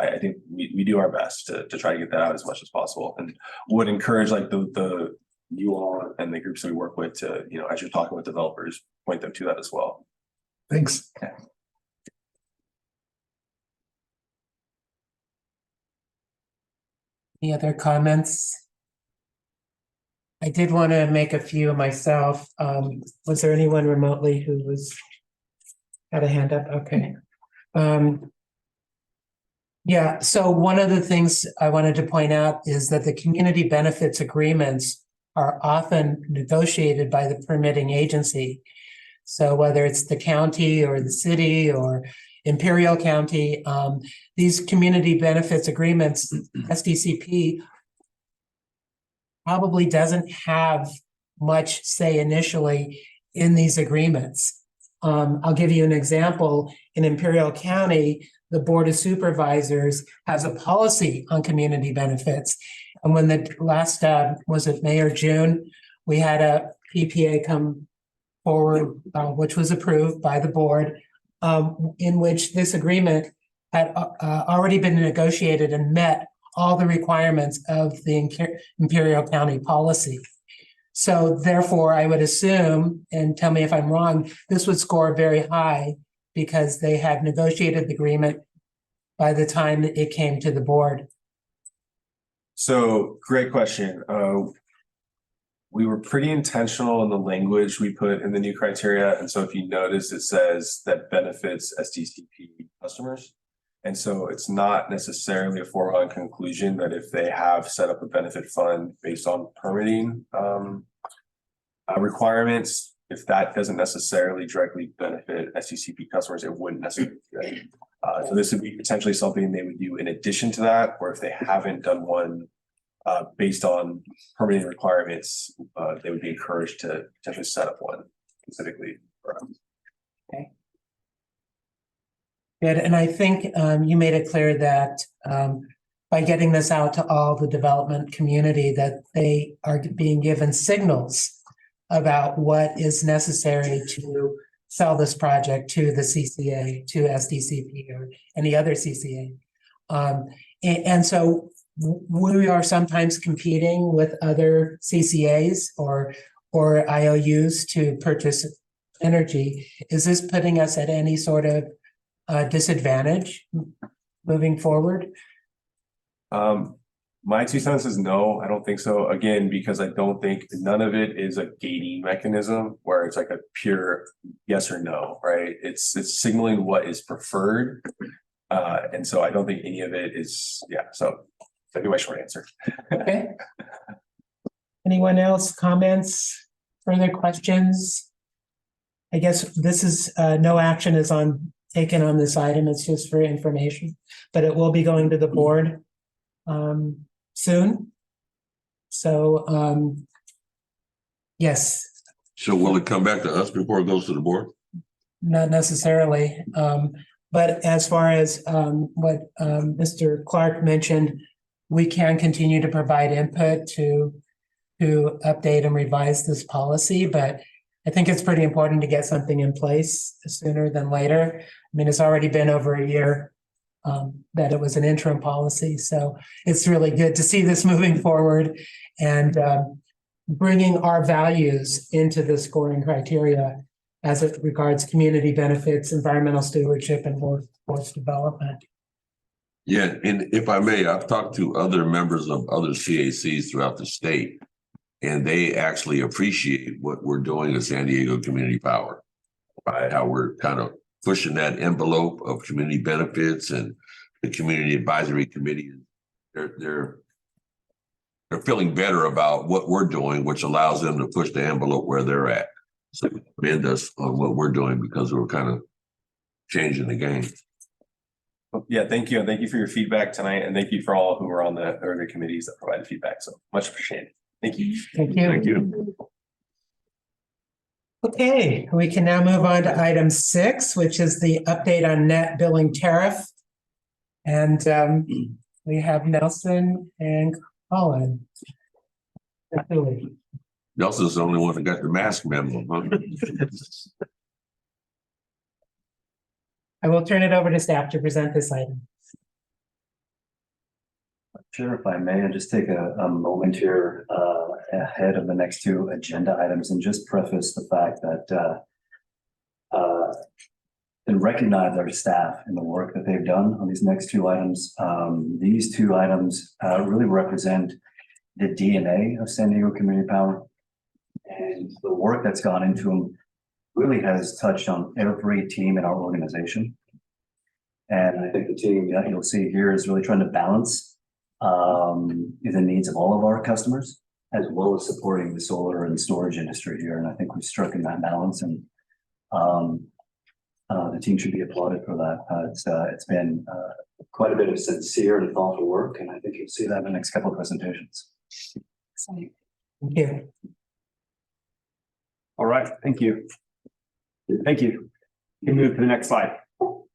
I think we do our best to try to get that out as much as possible, and would encourage like the you all and the groups that we work with to, as you're talking with developers, point them to that as well. Thanks. Any other comments? I did want to make a few myself. Was there anyone remotely who had a hand up? Okay. Yeah, so one of the things I wanted to point out is that the community benefits agreements are often negotiated by the permitting agency. So whether it's the county or the city or Imperial County, these community benefits agreements, SDCP probably doesn't have much say initially in these agreements. I'll give you an example. In Imperial County, the Board of Supervisors has a policy on community benefits. And when the last, was it May or June, we had a PPA come forward, which was approved by the board, in which this agreement had already been negotiated and met all the requirements of the Imperial County policy. So therefore, I would assume, and tell me if I'm wrong, this would score very high because they had negotiated the agreement by the time that it came to the board. So great question. We were pretty intentional in the language we put in the new criteria. And so if you notice, it says that benefits SDCP customers. And so it's not necessarily a foregone conclusion that if they have set up a benefit fund based on permitting requirements, if that doesn't necessarily directly benefit SDCP customers, it wouldn't necessarily. So this would be potentially something they would do in addition to that, or if they haven't done one based on permitting requirements, they would be encouraged to potentially set up one specifically for them. Okay. Good, and I think you made it clear that by getting this out to all the development community, that they are being given signals about what is necessary to sell this project to the CCA, to SDCP or any other CCA. And so we are sometimes competing with other CCAs or IOUs to purchase energy. Is this putting us at any sort of disadvantage moving forward? My 2 cents is no, I don't think so. Again, because I don't think none of it is a gating mechanism where it's like a pure yes or no, right? It's signaling what is preferred. And so I don't think any of it is, so that'd be my short answer. Okay. Anyone else, comments, further questions? I guess this is, no action is taken on this item. It's just for information, but it will be going to the board soon. So, yes. So will it come back to us before it goes to the board? Not necessarily. But as far as what Mr. Clark mentioned, we can continue to provide input to update and revise this policy, but I think it's pretty important to get something in place sooner than later. I mean, it's already been over a year that it was an interim policy. So it's really good to see this moving forward and bringing our values into the scoring criteria as it regards community benefits, environmental stewardship, and workforce development. Yeah, and if I may, I've talked to other members of other CACs throughout the state, and they actually appreciate what we're doing at San Diego Community Power, by how we're kind of pushing that envelope of community benefits, and the community advisory committee. They're feeling better about what we're doing, which allows them to push the envelope where they're at. So commend us on what we're doing because we're kind of changing the game. Yeah, thank you. And thank you for your feedback tonight. And thank you for all who were on the earlier committees that provided feedback. So much appreciated. Thank you. Thank you. Thank you. Okay, we can now move on to item 6, which is the update on net billing tariff. And we have Nelson and Colin. Nelson's the only one that got the mask memo, huh? I will turn it over to staff to present this item. Chair, if I may, I'll just take a moment here ahead of the next two agenda items and just preface the fact that and recognize our staff and the work that they've done on these next two items. These two items really represent the DNA of San Diego Community Power. And the work that's gone into them really has touched on every team in our organization. And I think the team that you'll see here is really trying to balance the needs of all of our customers, as well as supporting the solar and storage industry here. And I think we've struck in that balance, and the team should be applauded for that. It's been quite a bit of sincere and thoughtful work, and I think you'll see that in the next couple of presentations. Thank you. All right, thank you. Thank you. We can move to the next slide. So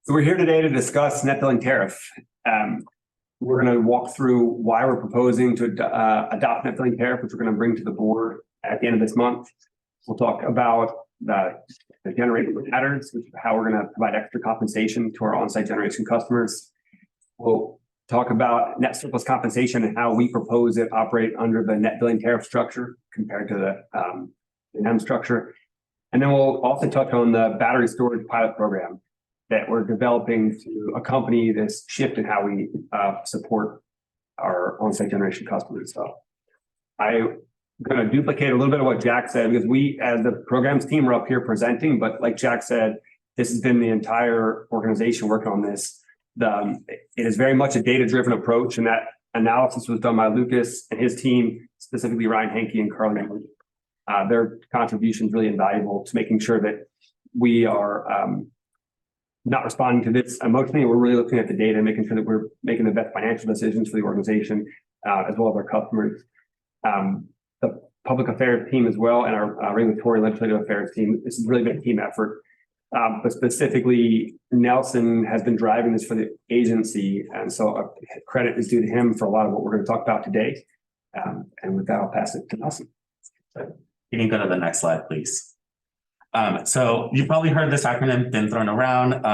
we're here today to discuss net billing tariff. We're going to walk through why we're proposing to adopt net billing tariff, which we're going to bring to the board at the end of this month. We'll talk about the generation patterns, which is how we're going to provide extra compensation to our on-site generation customers. We'll talk about net surplus compensation and how we propose it operate under the net billing tariff structure compared to the NEM structure. And then we'll also touch on the battery storage pilot program that we're developing to accompany this shift in how we support our on-site generation customers. So I'm going to duplicate a little bit of what Jack said, because we, as the programs team, are up here presenting, but like Jack said, this has been the entire organization working on this. It is very much a data-driven approach, and that analysis was done by Lucas and his team, specifically Ryan Hankey and Carl Nemeth. Their contribution is really invaluable to making sure that we are not responding to this emotionally. We're really looking at the data and making sure that we're making the best financial decisions for the organization, as well as our customers. The public affairs team as well, and our regulatory legislative affairs team. This has really been a team effort. But specifically, Nelson has been driving this for the agency, and so credit is due to him for a lot of what we're going to talk about today. And with that, I'll pass it to Nelson. You can go to the next slide, please. So you've probably heard this acronym been thrown around.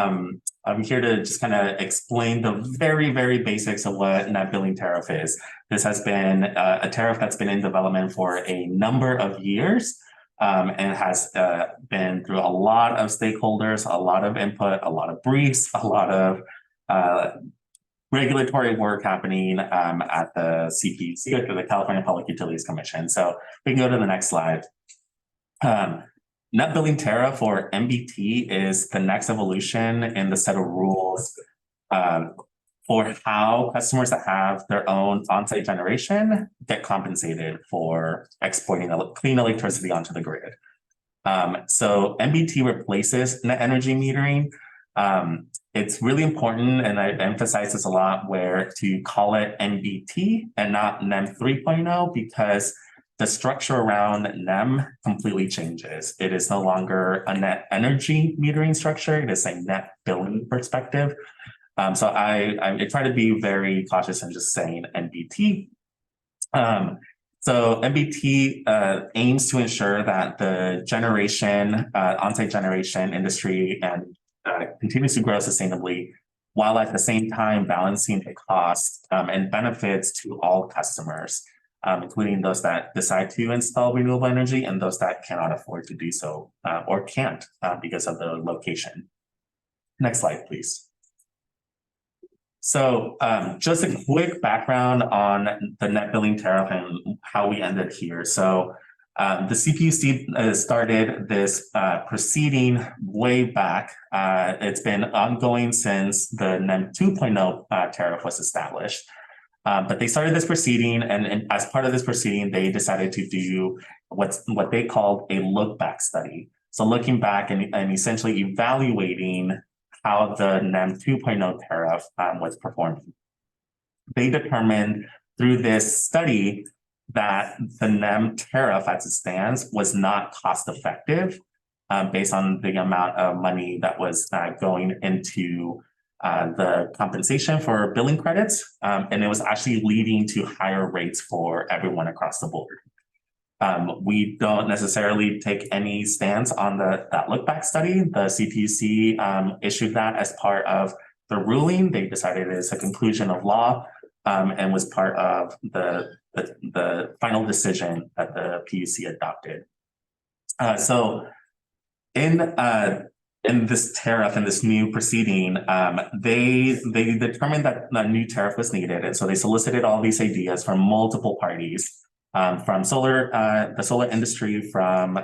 I'm here to just kind of explain the very, very basics of what net billing tariff is. This has been a tariff that's been in development for a number of years. And has been through a lot of stakeholders, a lot of input, a lot of briefs, a lot of regulatory work happening at the CPUC, or the California Public Utilities Commission. So we can go to the next slide. Net billing tariff, or NBT, is the next evolution in the set of rules for how customers that have their own on-site generation get compensated for exporting clean electricity onto the grid. So NBT replaces net energy metering. It's really important, and I emphasize this a lot, where to call it NBT and not NEM 3.0, because the structure around NEM completely changes. It is no longer a net energy metering structure. It is a net billing perspective. So I try to be very cautious in just saying NBT. So NBT aims to ensure that the generation, on-site generation industry continues to grow sustainably, while at the same time balancing the cost and benefits to all customers, including those that decide to install renewable energy and those that cannot afford to do so or can't because of the location. Next slide, please. So just a quick background on the net billing tariff and how we ended here. So the CPUC started this proceeding way back. It's been ongoing since the NEM 2.0 tariff was established. But they started this proceeding, and as part of this proceeding, they decided to do what they called a look back study. So looking back and essentially evaluating how the NEM 2.0 tariff was performing. They determined through this study that the NEM tariff as it stands was not cost effective based on the amount of money that was going into the compensation for billing credits, and it was actually leading to higher rates for everyone across the board. We don't necessarily take any stance on that look back study. The CPUC issued that as part of the ruling. They decided it is a conclusion of law and was part of the final decision that the PUC adopted. So in this tariff and this new proceeding, they determined that a new tariff was needed, and so they solicited all these ideas from multiple parties, from the solar industry, from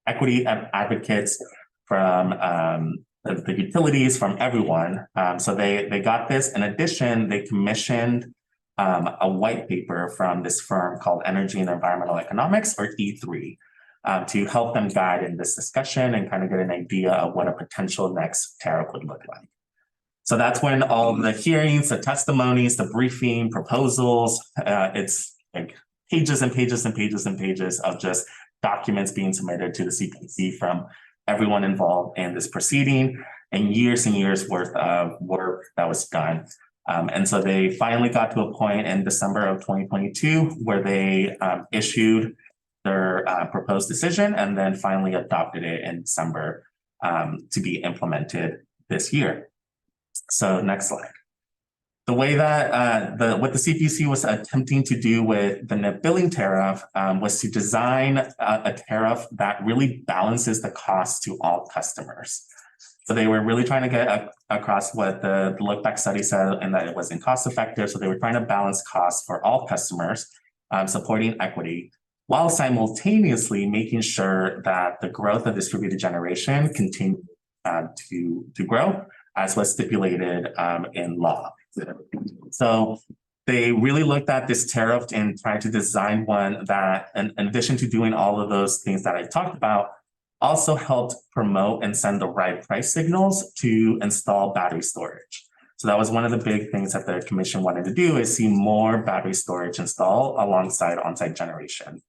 equity advocates, from the utilities, from everyone. So they got this. In addition, they commissioned a white paper from this firm called Energy and Environmental Economics, or E3. To help them guide in this discussion and kind of get an idea of what a potential next tariff would look like. So that's when all the hearings, the testimonies, the briefing, proposals, it's like pages and pages and pages and pages of just documents being submitted to the CPUC from everyone involved in this proceeding, and years worth of work that was done. And so they finally got to a point in December of 2022 where they issued their proposed decision and then finally adopted it in December to be implemented this year. So next slide. The way that what the CPUC was attempting to do with the net billing tariff was to design a tariff that really balances the cost to all customers. So they were really trying to get across what the look back study said, and that it wasn't cost effective. So they were trying to balance costs for all customers, supporting equity, while simultaneously making sure that the growth of distributed generation continued to grow, as was stipulated in law. So they really looked at this tariff and tried to design one that, in addition to doing all of those things that I talked about, also helped promote and send the right price signals to install battery storage. So that was one of the big things that the commission wanted to do, is see more battery storage installed alongside on-site generation.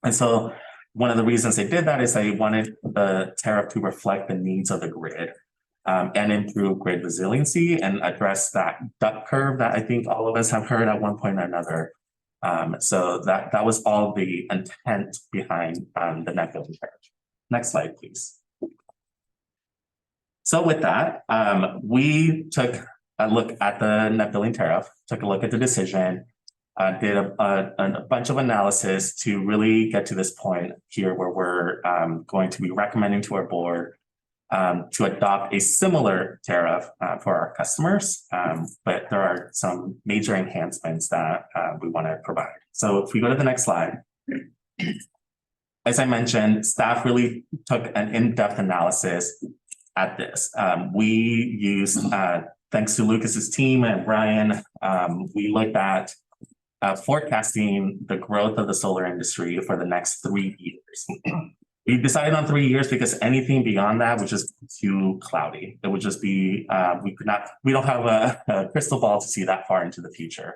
And so one of the reasons they did that is they wanted the tariff to reflect the needs of the grid and improve grid resiliency and address that duck curve that I think all of us have heard at one point or another. So that was all the intent behind the net billing tariff. Next slide, please. So with that, we took a look at the net billing tariff, took a look at the decision, did a bunch of analysis to really get to this point here where we're going to be recommending to our board to adopt a similar tariff for our customers, but there are some major enhancements that we want to provide. So if we go to the next slide, as I mentioned, staff really took an in-depth analysis at this. We used, thanks to Lucas's team and Brian, we looked at forecasting the growth of the solar industry for the next 3 years. We decided on 3 years because anything beyond that was just too cloudy. It would just be, we don't have a crystal ball to see that far into the future.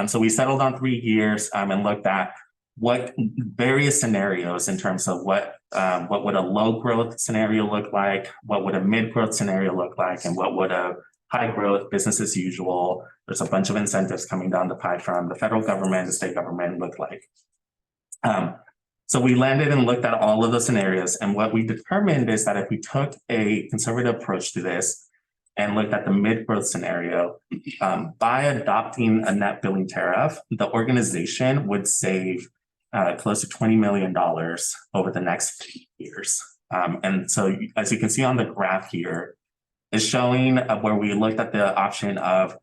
So we settled on 3 years and looked at what various scenarios in terms of what would a low growth scenario look like, what would a mid growth scenario look like, and what would a high growth business as usual. There's a bunch of incentives coming down the pipe from the federal government, the state government look like. So we landed and looked at all of those scenarios. And what we determined is that if we took a conservative approach to this and looked at the mid-growth scenario, by adopting a net billing tariff, the organization would save close to $20 million over the next 3 years. And so as you can see on the graph here, is showing where we looked at the option of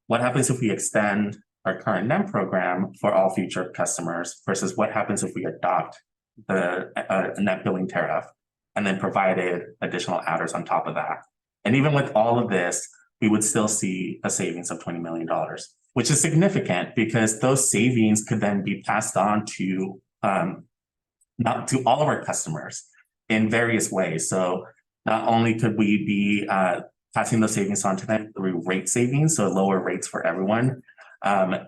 what happens if we extend our current NEM program for all future customers versus what happens if we adopt the net billing tariff and then provided additional adders on top of that. And even with all of this, we would still see a savings of $20 million, which is significant because those savings could then be passed on to not to all of our customers in various ways. So not only could we be passing those savings on to them through rate savings, so lower rates for everyone,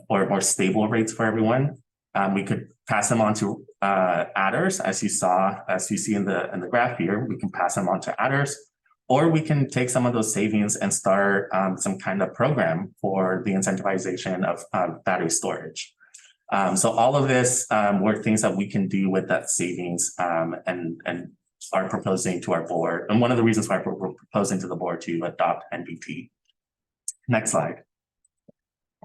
or more stable rates for everyone. We could pass them on to adders, as you see in the graph here. We can pass them on to adders, Or we can take some of those savings and start some kind of program for the incentivization of battery storage. So all of this were things that we can do with that savings and are proposing to our board. And one of the reasons why we're proposing to the board to adopt NBT. Next slide.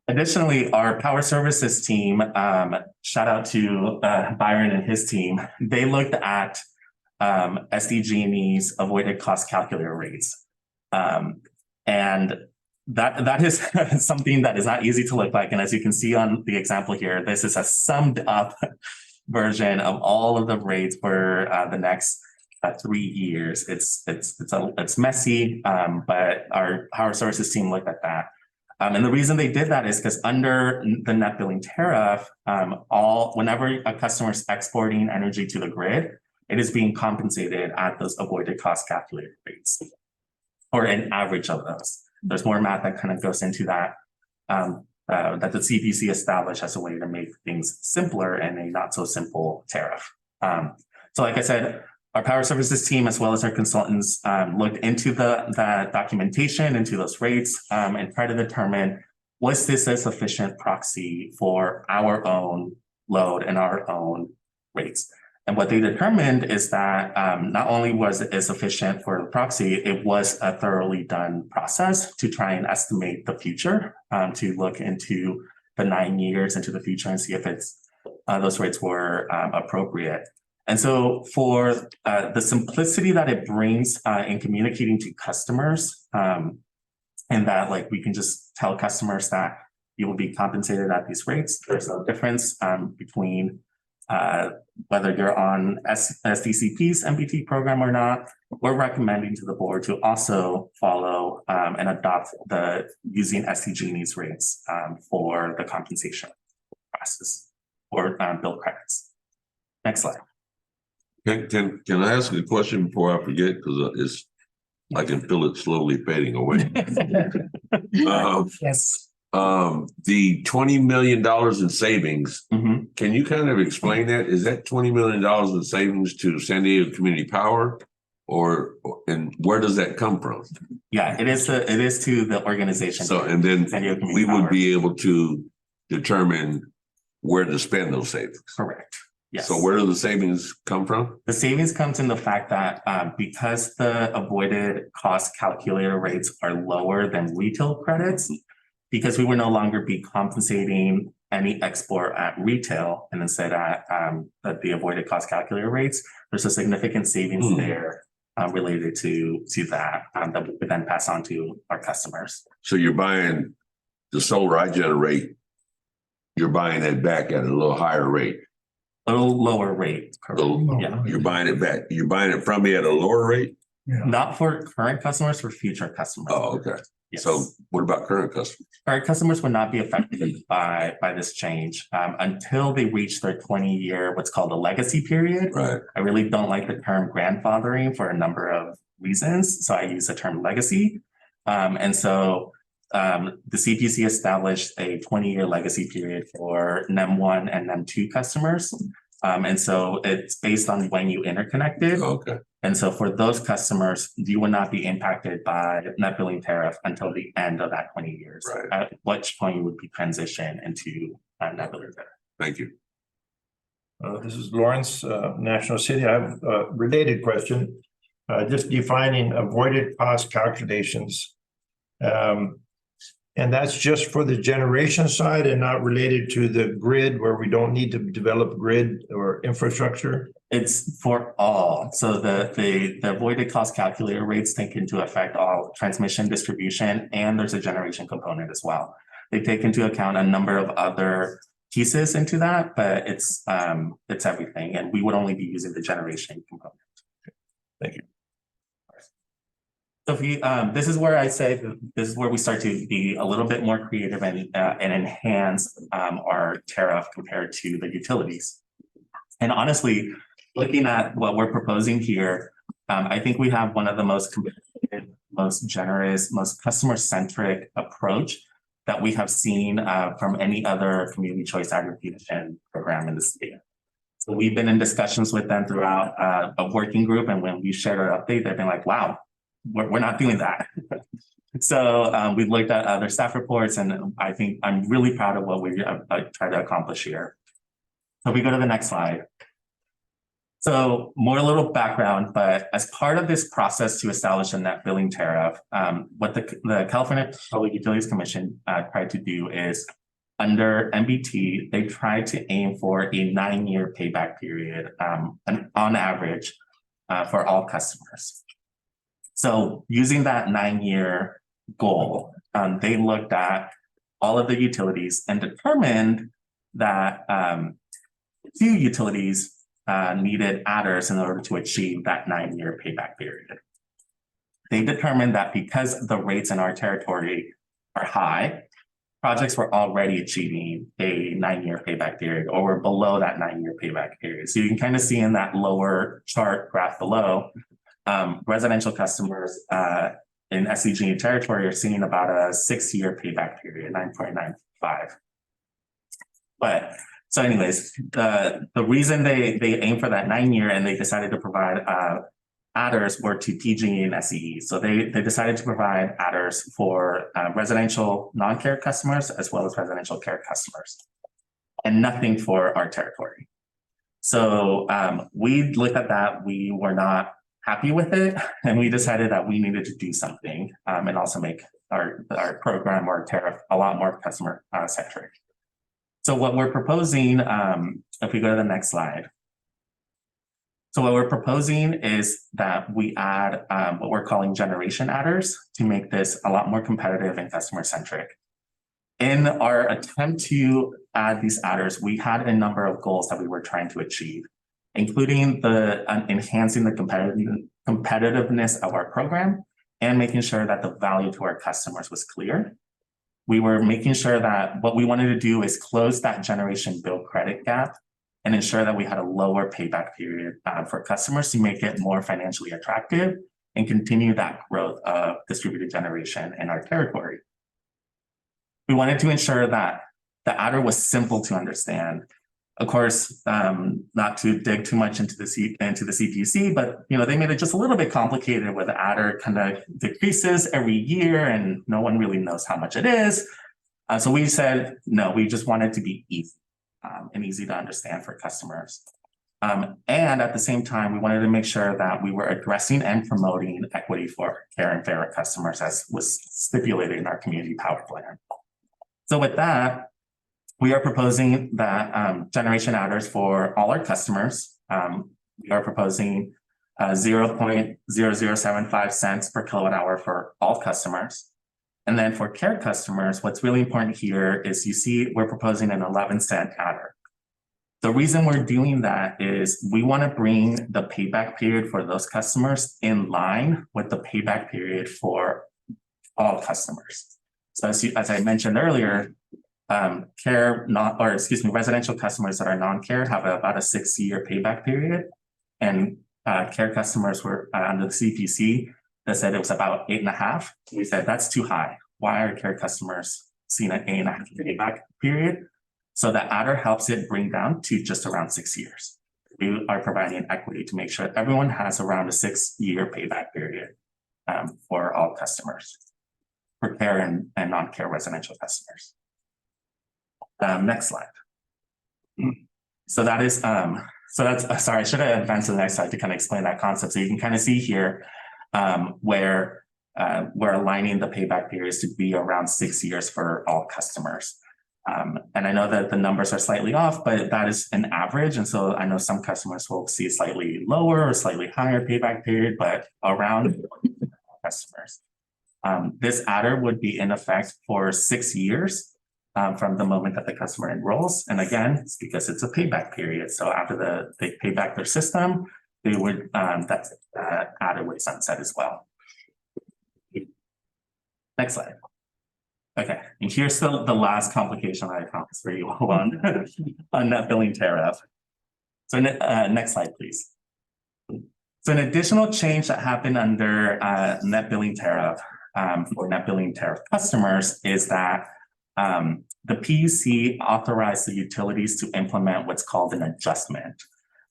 Additionally, our power services team, shout out to Byron and his team, they looked at SDG&E's avoided cost calculator rates. And that is something that is not easy to look like. And as you can see on the example here, this is a summed up version of all of the rates for the next 3 years. It's messy, but our power services team looked at that. And the reason they did that is because under the net billing tariff, whenever a customer is exporting energy to the grid, it is being compensated at those avoided cost calculator rates, or an average of those. There's more math that kind of goes into that, that the CPUC established as a way to make things simpler and a not so simple tariff. So like I said, our power services team, as well as our consultants, looked into the documentation, into those rates, and tried to determine, was this a sufficient proxy for our own load and our own rates? And what they determined is that not only was it sufficient for the proxy, it was a thoroughly done process to try and estimate the future, to look into the 9 years into the future and see if those rates were appropriate. And so for the simplicity that it brings in communicating to customers, and that like we can just tell customers that you will be compensated at these rates, there's no difference between whether you're on SDCP's NBT program or not. We're recommending to the board to also follow and adopt using SDG&E's rates for the compensation process or bill credits. Next slide. Can I ask a question before I forget? Because I can feel it slowly fading away. Yes. The $20 million in savings, can you kind of explain that? Is that $20 million in savings to San Diego Community Power, and where does that come from? Yeah, it is to the organization. So, and then we would be able to determine where to spend those savings. Correct. Yes. So where do the savings come from? The savings comes in the fact that because the avoided cost calculator rates are lower than retail credits, because we will no longer be compensating any export at retail and instead at the avoided cost calculator rates, there's a significant savings there related to that that we then pass on to our customers. So you're buying the solar I generate, you're buying it back at a little higher rate. A little lower rate. Yeah. You're buying it back. You're buying it from me at a lower rate? Yeah. Not for current customers, for future customers. Oh, okay. Yes. So what about current customers? Current customers would not be affected by this change until they reach their 20-year, what's called a legacy period. Right. I really don't like the term grandfathering for a number of reasons. So I use the term legacy. And so the CPUC established a 20-year legacy period for NEM1 and NEM2 customers. And so it's based on when you interconnected. Okay. And so for those customers, you will not be impacted by net billing tariff until the end of that 20 years, right. At which point you would be transitioned into net billing tariff. Thank you. This is Lawrence, National City. I have a related question. Just defining avoided cost calculations. And that's just for the generation side and not related to the grid where we don't need to develop grid or infrastructure? It's for all. So the avoided cost calculator rates take into effect all transmission, distribution, and there's a generation component as well. They take into account a number of other pieces into that, but it's everything. And we would only be using the generation component. Thank you. So if you, this is where I say this is where we start to be a little bit more creative and enhance our tariff compared to the utilities. And honestly, looking at what we're proposing here, I think we have one of the most competitive, most generous, most customer-centric approach that we have seen from any other community choice aggregation program in the state. So we've been in discussions with them throughout a working group, and when we shared our update, they've been like, wow, we're not doing that. So we looked at other staff reports, and I think I'm really proud of what we tried to accomplish here. So we go to the next slide. So more a little background, but as part of this process to establish a net billing tariff, what the California Public Utilities Commission tried to do is, under MBT, they tried to aim for a 9-year payback period on average for all customers. So using that 9-year goal, they looked at all of the utilities and determined that 2 utilities needed adders in order to achieve that 9-year payback period. They determined that because the rates in our territory are high, projects were already achieving a 9-year payback period, or were below that 9-year payback period. So you can kind of see in that lower chart graph below, residential customers in SCG territory are seeing about a 6-year payback period, 9.95. But so anyways, the reason they aim for that 9-year and they decided to provide adders were to PG and SCE. So they decided to provide adders for residential non-care customers as well as residential care customers, and nothing for our territory. So we looked at that, we were not happy with it, and we decided that we needed to do something and also make our program or tariff a lot more customer centric. So what we're proposing, if we go to the next slide. So what we're proposing is that we add what we're calling generation adders to make this a lot more competitive and customer centric. In our attempt to add these adders, we had a number of goals that we were trying to achieve, including the enhancing the competitiveness of our program and making sure that the value to our customers was clear. We were making sure that what we wanted to do is close that generation bill credit gap and ensure that we had a lower payback period for customers to make it more financially attractive and continue that growth of distributed generation in our territory. We wanted to ensure that the adder was simple to understand. Of course, not to dig too much into the CPUC, but they made it just a little bit complicated where the adder kind of decreases every year and no one really knows how much it is. So we said, no, we just want it to be easy and easy to understand for customers. And at the same time, we wanted to make sure that we were addressing and promoting equity for care and fair customers as was stipulated in our community power plan. So with that, we are proposing that generation adders for all our customers. We are proposing 0.0075 cents per kilowatt hour for all customers. And then for care customers, what's really important here is you see we're proposing an 11-cent adder. The reason we're doing that is we want to bring the payback period for those customers in line with the payback period for all customers. So as I mentioned earlier, residential customers that are non-care have about a 6-year payback period, and care customers were under the CPC that said it was about 8.5. We said that's too high. Why are care customers seeing an 8.5 payback period? So the adder helps it bring down to just around 6 years. We are providing equity to make sure everyone has around a 6-year payback period for all customers, for care and non-care residential customers. Next slide. So that is, sorry, I should have advanced to the next slide to kind of explain that concept. So you can kind of see here where we're aligning the payback periods to be around 6 years for all customers. And I know that the numbers are slightly off, but that is an average. And so I know some customers will see slightly lower or slightly higher payback period, but around customers. This adder would be in effect for 6 years. From the moment that the customer enrolls. And again, it's because it's a payback period. So after they pay back their system, they would, that adder would sunset as well. Next slide. Okay, and here's the last complication I promised for you all on net billing tariff. So next slide, please. So an additional change that happened under net billing tariff for net billing tariff customers is that the PUC authorized the utilities to implement what's called an adjustment.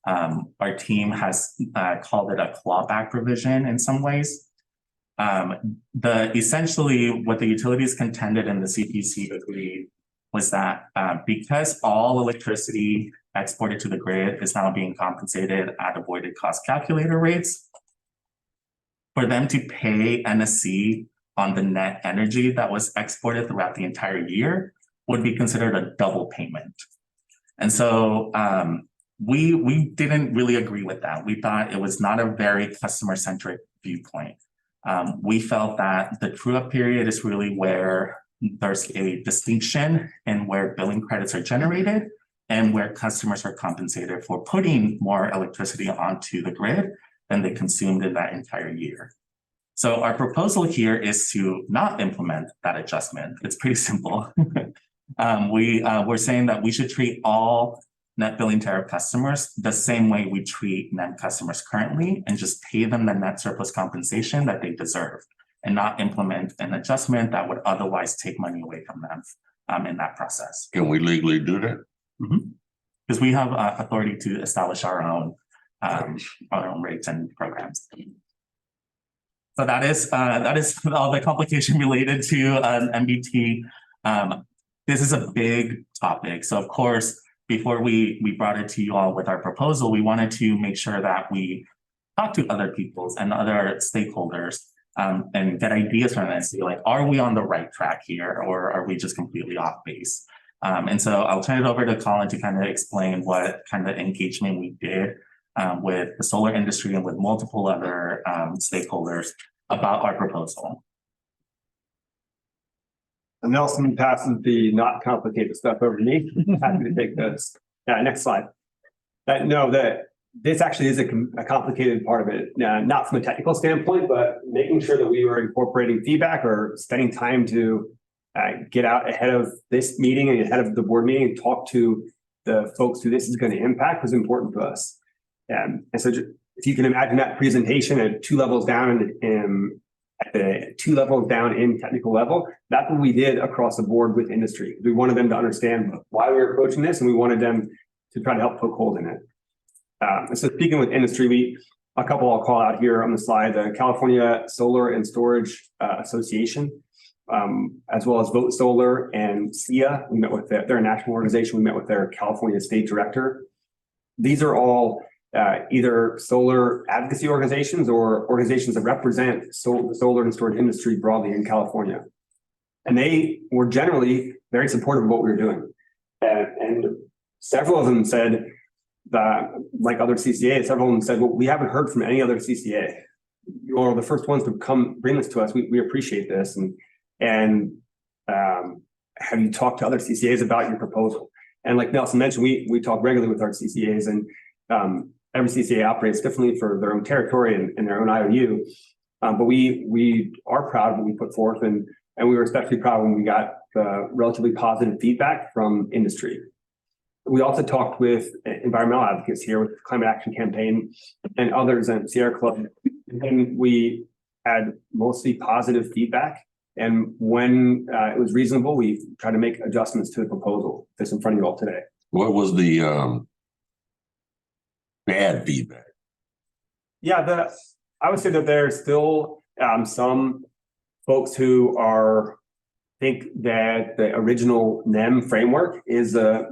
Our team has called it a clawback provision in some ways. Essentially what the utilities contended and the CPC agreed was that because all electricity exported to the grid is now being compensated at avoided cost calculator rates, for them to pay NSC on the net energy that was exported throughout the entire year would be considered a double payment. And so we didn't really agree with that. We thought it was not a very customer-centric viewpoint. We felt that the true-up period is really where there's a distinction in where billing credits are generated and where customers are compensated for putting more electricity onto the grid than they consumed in that entire year. So our proposal here is to not implement that adjustment. It's pretty simple. We're saying that we should treat all net billing tariff customers the same way we treat net customers currently and just pay them the net surplus compensation that they deserve and not implement an adjustment that would otherwise take money away from them in that process. Can we legally do that? Because we have authority to establish our own rates and programs. So that is all the complication related to MBT. This is a big topic. So of course, before we brought it to you all with our proposal, we wanted to make sure that we talk to other peoples and other stakeholders and get ideas from them. See, like, are we on the right track here, or are we just completely off base? And so I'll turn it over to Colin to kind of explain what kind of engagement we did with the solar industry and with multiple other stakeholders about our proposal. Nelson passes the not complicated stuff over to me. Happy to take this. Next slide. No, this actually is a complicated part of it, not from a technical standpoint, but making sure that we were incorporating feedback or spending time to get out ahead of this meeting and ahead of the board meeting and talk to the folks who this is going to impact was important to us. And so if you can imagine that presentation at 2 levels down at the 2 levels down in technical level, that's what we did across the board with industry. We wanted them to understand why we were approaching this, and we wanted them to try to help poke holes in it. And so speaking with industry, a couple I'll call out here on the slide, the California Solar and Storage Association, as well as Vote Solar and SEIA. We met with their national organization. We met with their California state director. These are all either solar advocacy organizations or organizations that represent the solar and storage industry broadly in California. And they were generally very supportive of what we were doing. And several of them said that, like other CCAs, several of them said, well, we haven't heard from any other CCA. You're the first ones to come bring this to us. We appreciate this. And have you talked to other CCAs about your proposal? And like Nelson mentioned, we talk regularly with our CCAs, and every CCA operates differently for their own territory and their own IOU. But we are proud of what we put forth, and we were especially proud when we got relatively positive feedback from industry. We also talked with environmental advocates here with Climate Action Campaign and others at Sierra Club, and we had mostly positive feedback. And when it was reasonable, we tried to make adjustments to the proposal that's in front of you all today. What was the bad feedback? Yeah, I would say that there's still some folks who think that the original NEM framework is the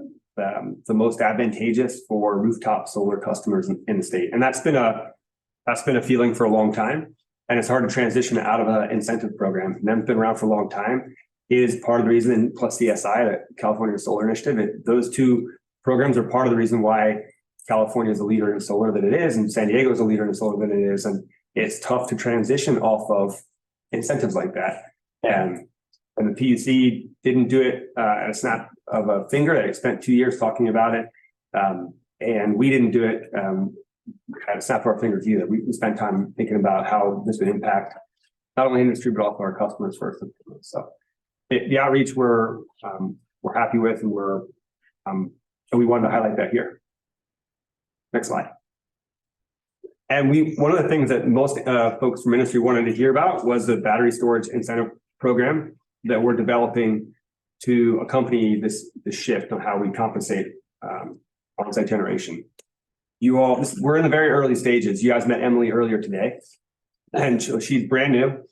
most advantageous for rooftop solar customers in the state, and that's been a feeling for a long time, and it's hard to transition out of an incentive program. NEM's been around for a long time. It is part of the reason, plus CSI, the California Solar Initiative. Those two programs are part of the reason why California is a leader in solar that it is, and San Diego is a leader in solar that it is, and it's tough to transition off of incentives like that. And the PUC didn't do it at a snap of a finger. They spent 2 years talking about it, and we didn't do it at a snap of our fingers either. We spent time thinking about how this would impact not only industry but also our customers first and foremost. So the outreach we're happy with, and we wanted to highlight that here. Next slide. And one of the things that most folks from industry wanted to hear about was the battery storage incentive program that we're developing to accompany this shift on how we compensate on-site generation. We're in the very early stages. You guys met Emily earlier today, and she's brand new.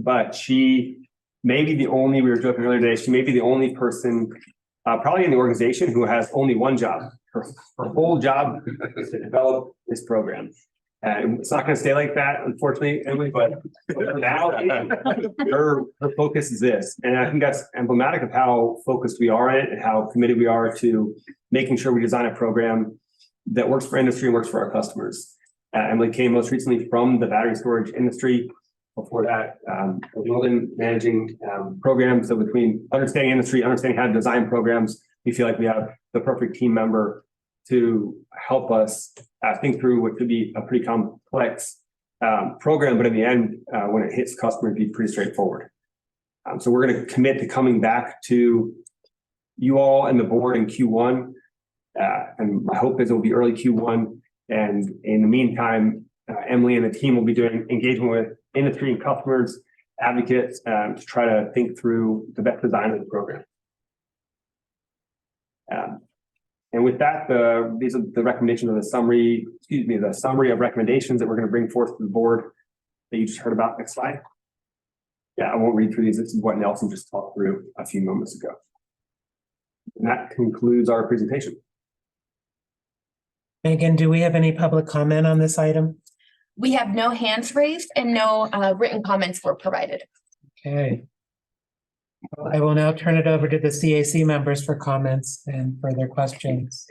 but she may be the only, we were joking earlier today, she may be the only person probably in the organization who has only one job. Her whole job is to develop this program. And it's not going to stay like that, unfortunately, Emily, but for now, her focus is this. And I think that's emblematic of how focused we are on it and how committed we are to making sure we design a program that works for industry and works for our customers. Emily came most recently from the battery storage industry. Before that, Weldon managing programs. So between understanding industry, understanding how to design programs, we feel like we have the perfect team member to help us think through what could be a pretty complex program, but in the end, when it hits customers, be pretty straightforward. So we're going to commit to coming back to you all and the board in Q1. And my hope is it will be early Q1. And in the meantime, Emily and the team will be doing engagement with industry and customers, advocates, to try to think through the best design of the program. And with that, these are the recommendations of the summary of recommendations that we're going to bring forth to the board that you just heard about. Next slide. Yeah, I won't read through these. This is what Nelson just talked through a few moments ago. And that concludes our presentation. Megan, do we have any public comment on this item? We have no hands raised and no written comments were provided. Okay. I will now turn it over to the CAC members for comments and further questions.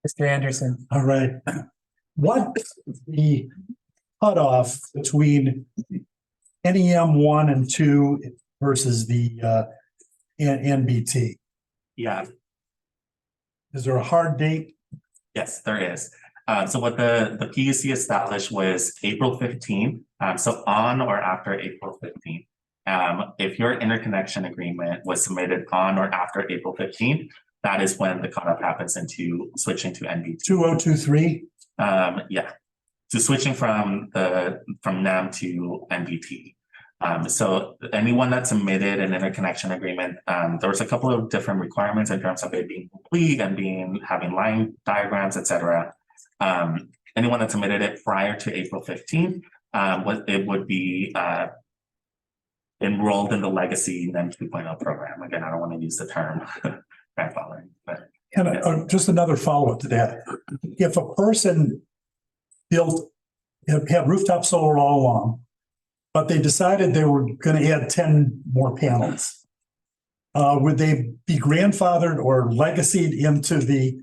Mr. Anderson. All right. What is the cutoff between NEM 1 and 2 versus the NBT? Yeah. Is there a hard date? Yes, there is. So what the PUC established was April 15th. So on or after April 15th. If your interconnection agreement was submitted on or after April 15th, that is when the cutoff happens into switching to NBT. 2023? Yeah. So switching from NEM to NBT. So anyone that submitted an interconnection agreement, there was a couple of different requirements in terms of it being complete and having line diagrams, etc. Anyone that submitted it prior to April 15th, it would be enrolled in the legacy NEM 2.0 program. Again, I don't want to use the term grandfathering, but and just another follow-up to that. If a person had rooftop solar all along, but they decided they were going to add 10 more panels, would they be grandfathered or legacied into the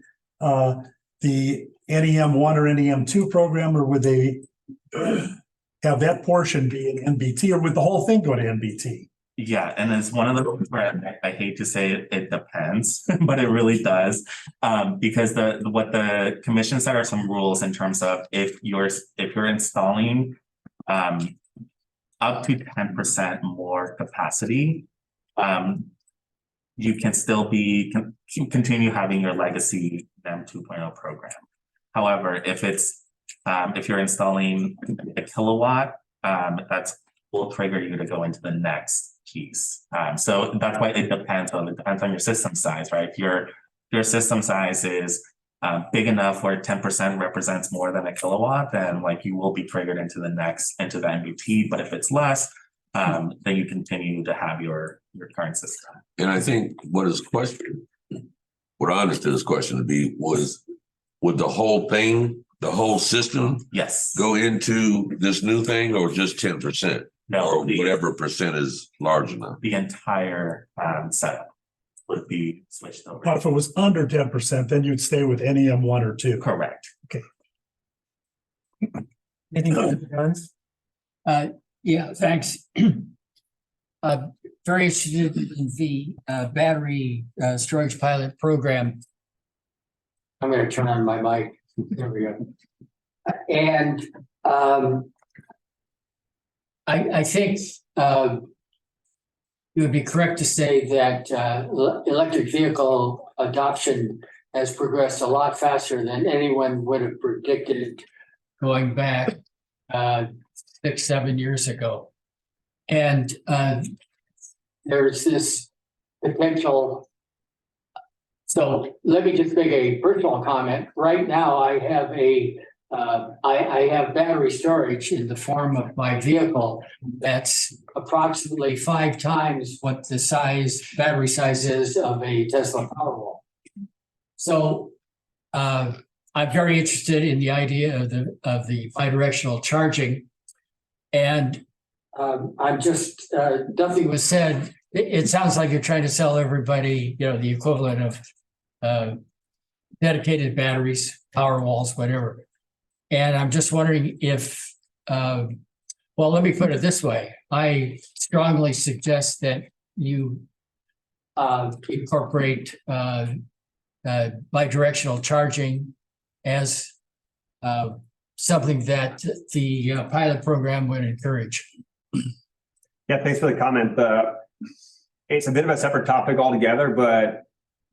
NEM 1 or NEM 2 program, or would they have that portion be an NBT, or would the whole thing go to NBT? Yeah, and it's one of the where I hate to say it depends, but it really does, because what the commission set are some rules in terms of if you're installing up to 10% more capacity, you can still continue having your legacy NEM 2.0 program. However, if you're installing a kilowatt, will trigger you to go into the next piece. So that's why it depends on your system size, right? If your system size is big enough where 10% represents more than a kilowatt, then you will be triggered into the NBT. But if it's less, then you continue to have your current system. And I think what I understood his question to be was, would the whole thing, the whole system, yes, go into this new thing, or just 10%? No, or whatever percent is large enough. The entire setup would be switched over. But if it was under 10%, then you'd stay with NEM 1 or 2. Correct. Okay. Anything else? Yeah, thanks. Very interested in the battery storage pilot program. I'm going to turn on my mic. There we go. And I think it would be correct to say that electric vehicle adoption has progressed a lot faster than anyone would have predicted going back 6-7 years ago. And there's this potential. So let me just make a personal comment. Right now, I have a I have battery storage in the form of my vehicle that's approximately 5 times what the battery size is of a Tesla Powerwall. So I'm very interested in the idea of the bidirectional charging. And I'm just, nothing was said. It sounds like you're trying to sell everybody, the equivalent of dedicated batteries, Powerwalls, whatever. And I'm just wondering if, well, let me put it this way. I strongly suggest that you incorporate bidirectional charging as something that the pilot program would encourage. Yeah, thanks for the comment. It's a bit of a separate topic altogether, but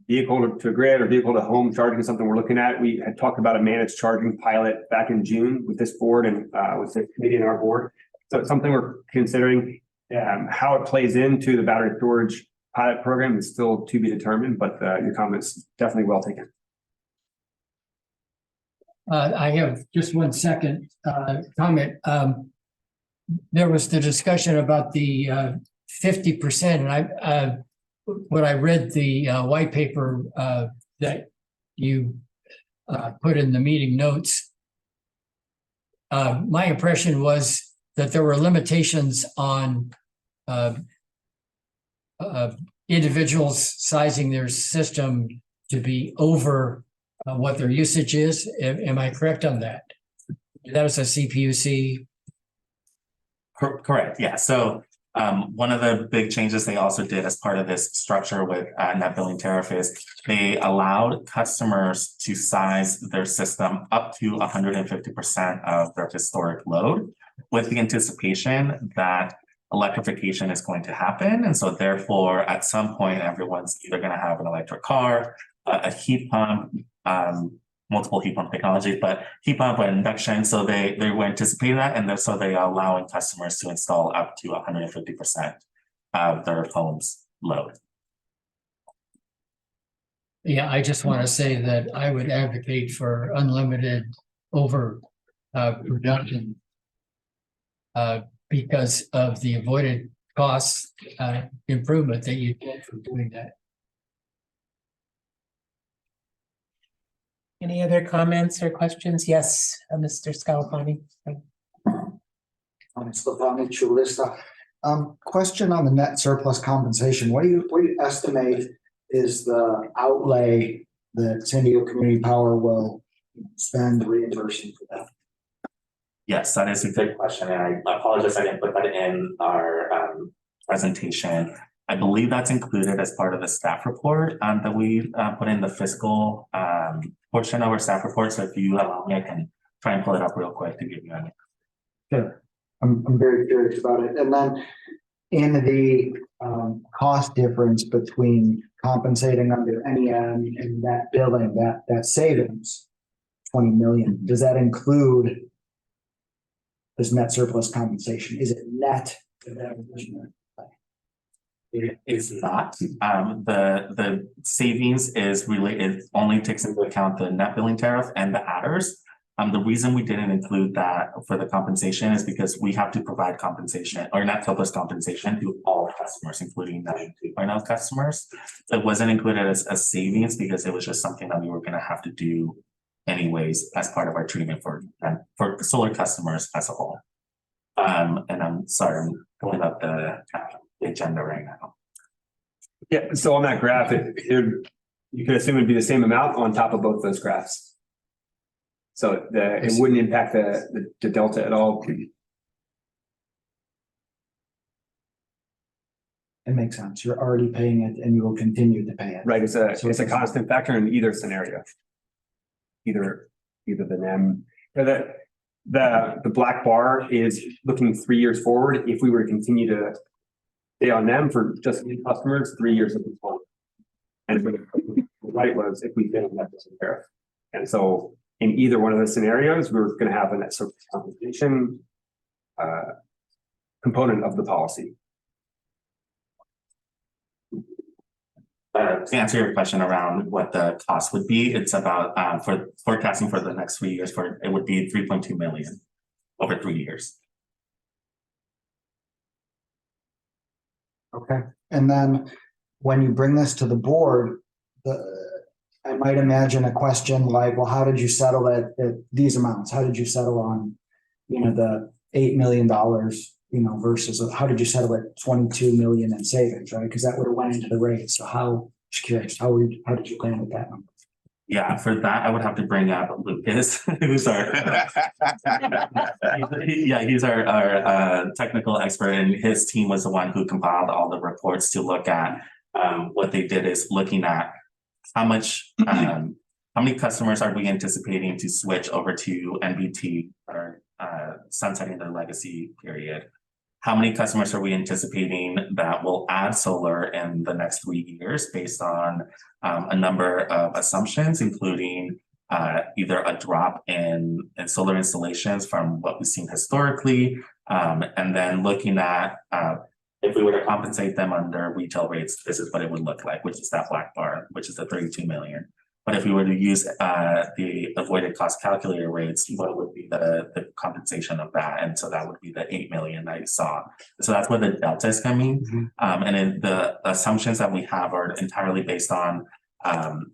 vehicle to grid or vehicle to home charging is something we're looking at. We had talked about a managed charging pilot back in June with this board and with the committee and our board. So it's something we're considering. How it plays into the battery storage pilot program is still to be determined, but your comments definitely well taken. I have just one second comment. There was the discussion about the 50%, and when I read the white paper that you put in the meeting notes, my impression was that there were limitations on individuals sizing their system to be over what their usage is. Am I correct on that? That was a CPUC. Correct. Yeah. So one of the big changes they also did as part of this structure with net billing tariff is they allowed customers to size their system up to 150% of their historic load, with the anticipation that electrification is going to happen. And so therefore, at some point, everyone's either going to have an electric car, a heat pump, multiple heat pump technologies, but heat pump and induction. So they were anticipating that. And so they are allowing customers to install up to 150% of their home's load. Yeah, I just want to say that I would advocate for unlimited over production because of the avoided cost improvement that you get from doing that. Any other comments or questions? Yes, Mr. Scalfani. Scalfani, Chulista. Question on the net surplus compensation. What do you estimate is the outlay that San Diego Community Power will spend reimbursing for that? Yes, that is a good question. And I apologize, I didn't put that in our presentation. I believe that's included as part of the staff report that we put in the fiscal portion of our staff report. So if you allow me, I can try and pull it up real quick to give you an. Sure. I'm very curious about it. And then in the cost difference between compensating under NEM and that billing, that savings, 20 million, does that include this net surplus compensation? Is it net? It is not. The savings is related, only takes into account the net billing tariff and the adders. The reason we didn't include that for the compensation is because we have to provide compensation or net surplus compensation to all customers, including 2.0 customers. So it wasn't included as savings because it was just something that we were going to have to do anyways as part of our treatment for solar customers as a whole. And I'm sorry, I'm pulling up the agenda right now. Yeah, so on that graph, you could assume it'd be the same amount on top of both those graphs. So it wouldn't impact the delta at all. It makes sense. You're already paying it and you will continue to pay it. Right, it's a constant factor in either scenario. Either the NEM, the black bar is looking 3 years forward. If we were to continue to stay on NEM for just new customers, 3 years looking forward. And the right was if we didn't have this tariff. And so in either one of the scenarios, we're going to have a net surplus compensation component of the policy. To answer your question around what the cost would be, it's about for forecasting for the next 3 years it would be 3.2 million over 3 years. Okay, and then when you bring this to the board, I might imagine a question like, well, how did you settle at these amounts? How did you settle on, the $8 million, versus how did you settle at 22 million in savings, right? Because that would have went into the rate. So just curious, how did you land at that number? Yeah, for that, I would have to bring up Lucas, who's our he's our technical expert, and his team was the one who compiled all the reports to look at what they did is looking at how many customers are we anticipating to switch over to NBT or sunsetting their legacy period. How many customers are we anticipating that will add solar in the next 3 years based on a number of assumptions, including either a drop in solar installations from what we've seen historically, and then looking at if we were to compensate them under retail rates, this is what it would look like, which is that black bar, which is the 32 million. But if we were to use the avoided cost calculator rates, what would be the compensation of that? And so that would be the 8 million that you saw. So that's where the delta is coming. And then the assumptions that we have are entirely based on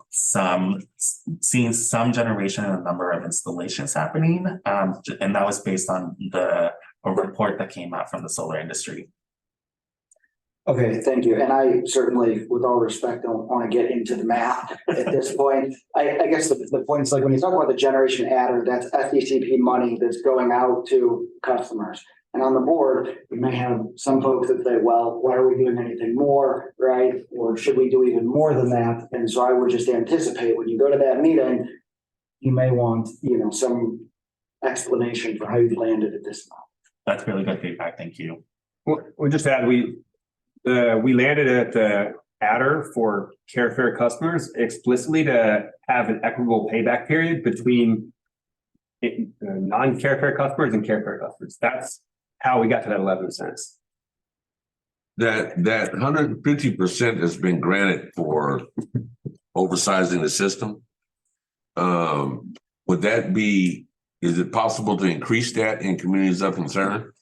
seeing some generation and a number of installations happening. And that was based on a report that came out from the solar industry. Okay, thank you. And I certainly, with all respect, don't want to get into the math at this point. I guess the point is, like, when you talk about the generation adder, that's SDCP money that's going out to customers. And on the board, you may have some folks that say, well, why are we doing anything more, right? Or should we do even more than that? And so I would just anticipate when you go to that meeting, you may want, some explanation for how you landed at this amount. That's really good feedback. Thank you. We'll just add, we landed at the adder for Care Fair customers explicitly to have an equitable payback period between non-Care Fair customers and Care Fair customers. That's how we got to that 11 cents. That 150% has been granted for oversizing the system. Is it possible to increase that in communities of concern?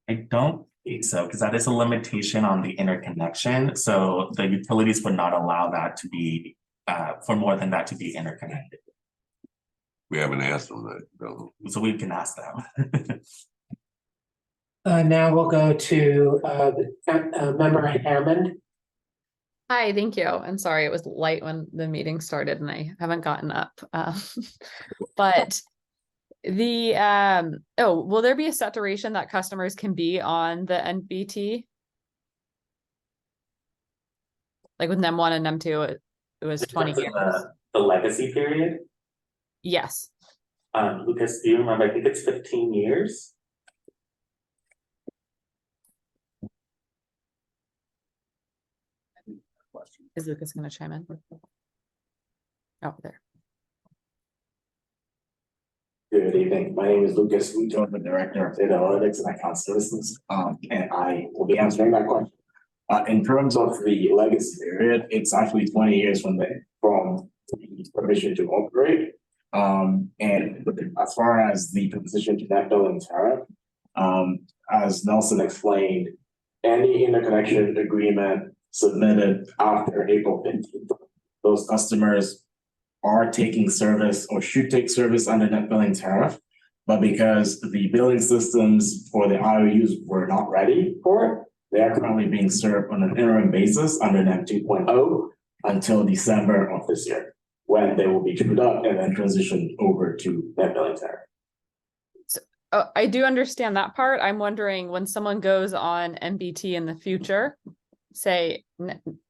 I don't think so, because that is a limitation on the interconnection. So the utilities would not allow that to be for more than that to be interconnected. We haven't asked them that, though. So we can ask them. Now we'll go to Member Hammond. Hi, thank you. I'm sorry, it was light when the meeting started and I haven't gotten up. But will there be a set duration that customers can be on the NBT? Like with NEM1 and NEM2, it was 20 years. The legacy period? Yes. Lucas, do you remember? I think it's 15 years. Is Lucas going to chime in? Oh, there. Good evening. My name is Lucas Luto. I'm the Director of Data Analytics and Account Services. And I will be answering that question. In terms of the legacy period, it's actually 20 years from the permission to operate. And as far as the transition to net billing tariff, as Nelson explained, any interconnection agreement submitted after April 15th, those customers are taking service or should take service under net billing tariff, but because the billing systems for the IOUs were not ready for it, they are currently being served on an interim basis under NEM 2.0 until December of this year, when they will be trued up and then transitioned over to net billing tariff. So, I do understand that part. I'm wondering, when someone goes on NBT in the future, say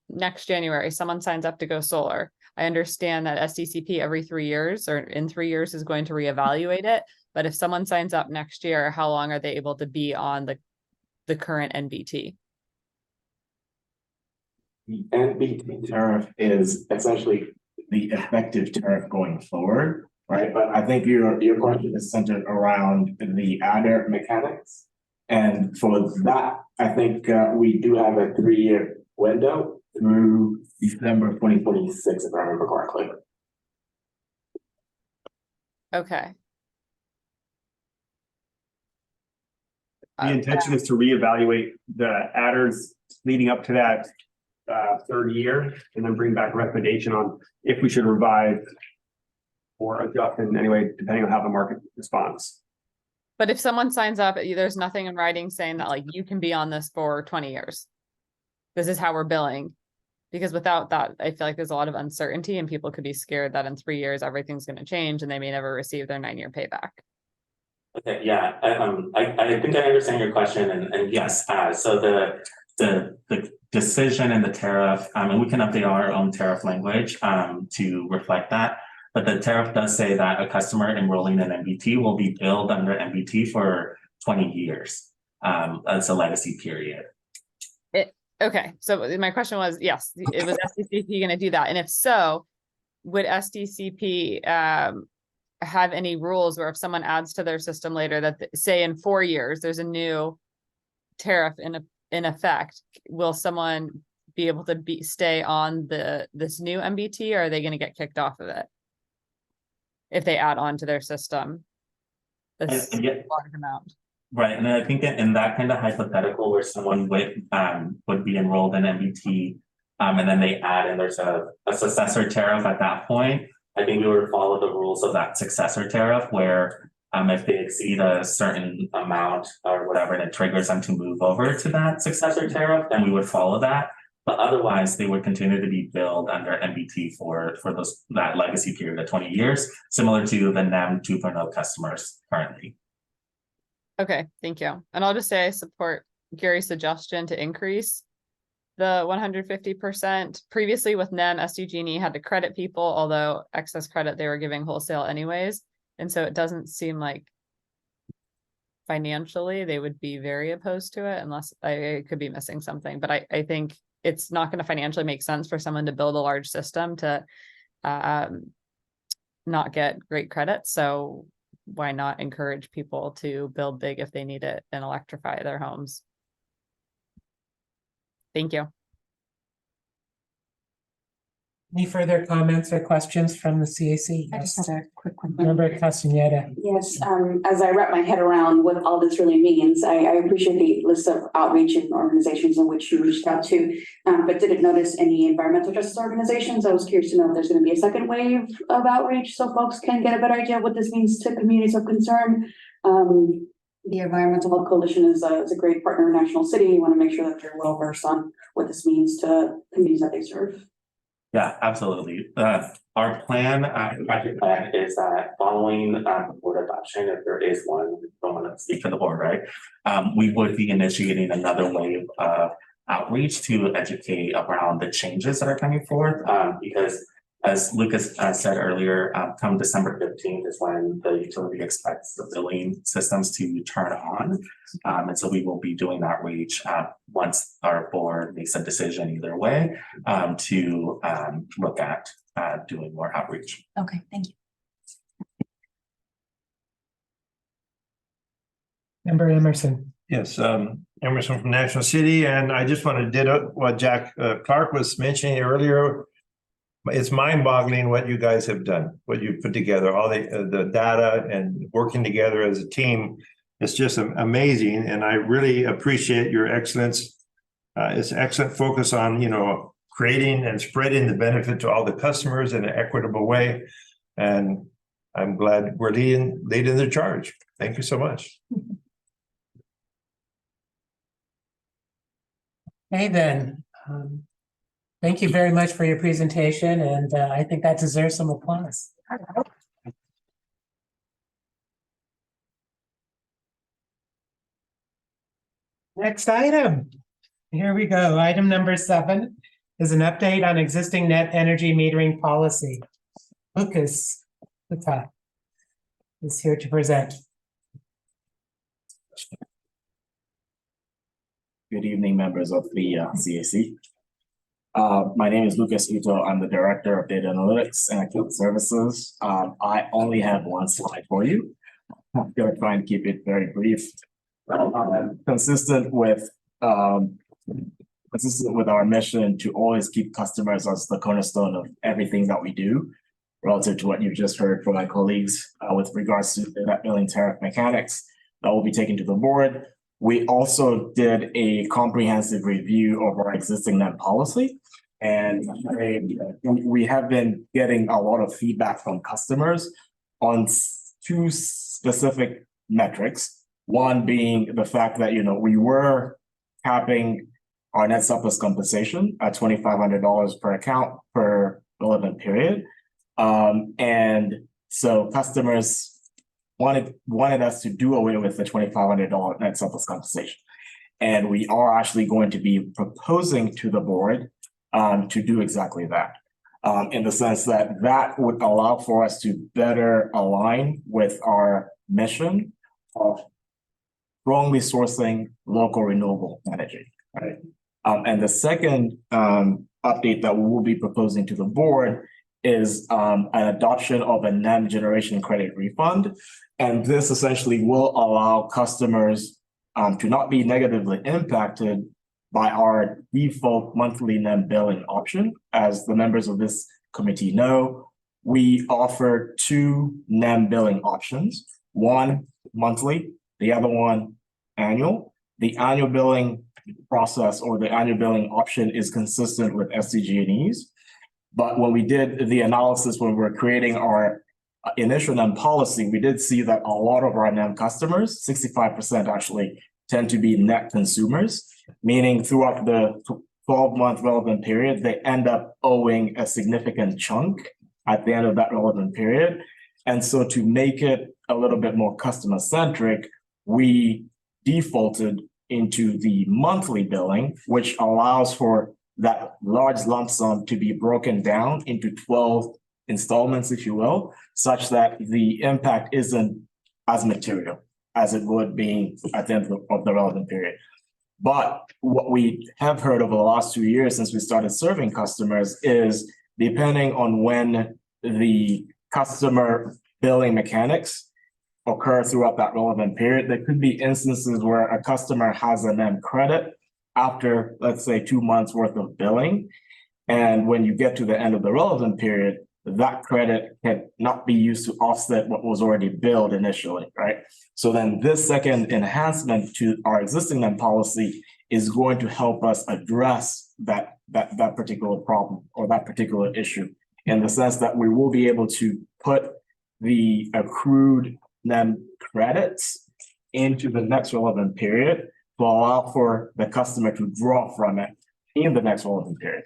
next January, someone signs up to go solar. I understand that SDCP every 3 years or in 3 years is going to reevaluate it. But if someone signs up next year, how long are they able to be on the current NBT? The NBT tariff is essentially the effective tariff going forward, right? But I think your question is centered around the adder mechanics. And for that, I think we do have a 3-year window through December 2026, if I remember correctly. Okay. The intention is to reevaluate the adders leading up to that third year and then bring back a recommendation on if we should revise or adjust in any way, depending on how the market responds. But if someone signs up, there's nothing in writing saying that like you can be on this for 20 years. This is how we're billing. Because without that, I feel like there's a lot of uncertainty and people could be scared that in 3 years, everything's going to change and they may never receive their 9-year payback. Okay, yeah, I think I understand your question, and yes, so the decision and the tariff, and we can update our own tariff language to reflect that. But the tariff does say that a customer enrolling in MBT will be billed under MBT for 20 years. As a legacy period. Okay, so my question was, yes, it was SDCP going to do that, and if so, would SDCP have any rules where if someone adds to their system later that say in 4 years there's a new tariff in effect, will someone be able to stay on this new MBT, or are they going to get kicked off of it if they add on to their system this large amount? Right, and I think in that kind of hypothetical where someone would be enrolled in MBT, and then they add and there's a successor tariff at that point, I think we would follow the rules of that successor tariff where if they exceed a certain amount or whatever, and it triggers them to move over to that successor tariff, then we would follow that. But otherwise, they would continue to be billed under MBT for that legacy period of 20 years, similar to the NEM 2.0 customers currently. Okay, thank you. And I'll just say I support Gary's suggestion to increase the 150%. Previously with NEM, SDG&E had to credit people, although excess credit they were giving wholesale anyways. And so it doesn't seem like financially they would be very opposed to it, unless I could be missing something. But I think it's not going to financially make sense for someone to build a large system to not get great credit. So why not encourage people to build big if they need it and electrify their homes? Thank you. Any further comments or questions from the CAC? I just had a quick one. Member Castaneda. Yes, as I wrap my head around what all this really means, I appreciate the list of outreach and organizations in which you reached out to, but didn't notice any environmental justice organizations. I was curious to know if there's going to be a second wave of outreach so folks can get a better idea of what this means to communities of concern. The Environmental Health Coalition is a great partner in National City. You want to make sure that they're well versed on what this means to communities that they serve. Yeah, absolutely. Our plan, project plan is that following board adoption, if there is one, don't want to speak for the board, right? We would be initiating another wave of outreach to educate around the changes that are coming forth, because as Lucas said earlier, come December 15th is when the utility expects the billing systems to turn on. And so we will be doing outreach once our board makes a decision either way to look at doing more outreach. Okay, thank you. Member Emerson. Yes, Emerson from National City, and I just want to ditto what Jack Clark was mentioning earlier. It's mind-boggling what you guys have done, what you put together, all the data and working together as a team. It's just amazing, and I really appreciate your excellence. It's excellent focus on, creating and spreading the benefit to all the customers in an equitable way. And I'm glad we're leading the charge. Thank you so much. Hey, then. Thank you very much for your presentation, and I think that deserves some applause. Next item. Here we go. Item number 7 is an update on existing net energy metering policy. Lucas Lutta is here to present. Good evening, members of the CAC. My name is Lucas Ito. I'm the Director of Data Analytics and Account Services. I only have one slide for you. I'm going to try and keep it very brief. Consistent with consistent with our mission to always keep customers as the cornerstone of everything that we do, relative to what you've just heard from my colleagues with regards to the net billing tariff mechanics that will be taken to the board. We also did a comprehensive review of our existing net policy. And we have been getting a lot of feedback from customers on two specific metrics. One being the fact that, we were capping our net surplus compensation at $2,500 per account per relevant period. And so customers wanted us to do away with the $2,500 net surplus compensation. And we are actually going to be proposing to the board to do exactly that. In the sense that that would allow for us to better align with our mission of strongly sourcing local renewable energy, right? And the second update that we will be proposing to the board is an adoption of a NEM generation credit refund. And this essentially will allow customers to not be negatively impacted by our default monthly NEM billing option. As the members of this committee know, we offer two NEM billing options, one monthly, the other one annual. The annual billing process or the annual billing option is consistent with SDG&Es. But when we did the analysis, when we were creating our initial NEM policy, we did see that a lot of our NEM customers, 65% actually, tend to be net consumers, meaning throughout the 12-month relevant period, they end up owing a significant chunk at the end of that relevant period. And so to make it a little bit more customer-centric, we defaulted into the monthly billing, which allows for that large lump sum to be broken down into 12 installments, if you will, such that the impact isn't as material as it would be at the end of the relevant period. But what we have heard over the last 2 years since we started serving customers is, depending on when the customer billing mechanics occur throughout that relevant period, there could be instances where a customer has a NEM credit after, let's say, 2 months worth of billing. And when you get to the end of the relevant period, that credit can not be used to offset what was already billed initially, right? So then this second enhancement to our existing NEM policy is going to help us address that particular problem or that particular issue, in the sense that we will be able to put the accrued NEM credits into the next relevant period to allow for the customer to draw from it in the next relevant period.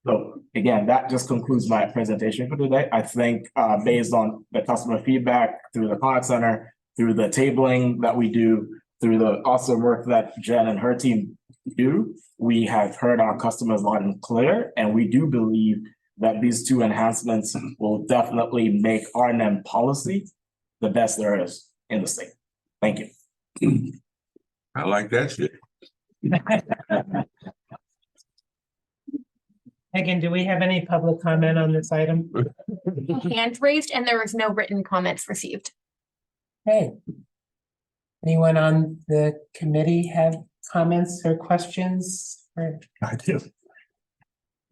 So again, that just concludes my presentation for today. I think based on the customer feedback through the contact center, through the tabling that we do, through the awesome work that Jen and her team do, we have heard our customers loud and clear, and we do believe that these two enhancements will definitely make our NEM policy the best there is in the state. Thank you. I like that shit. Megan, do we have any public comment on this item? Hand raised and there was no written comments received. Hey. Anyone on the committee have comments or questions? I do.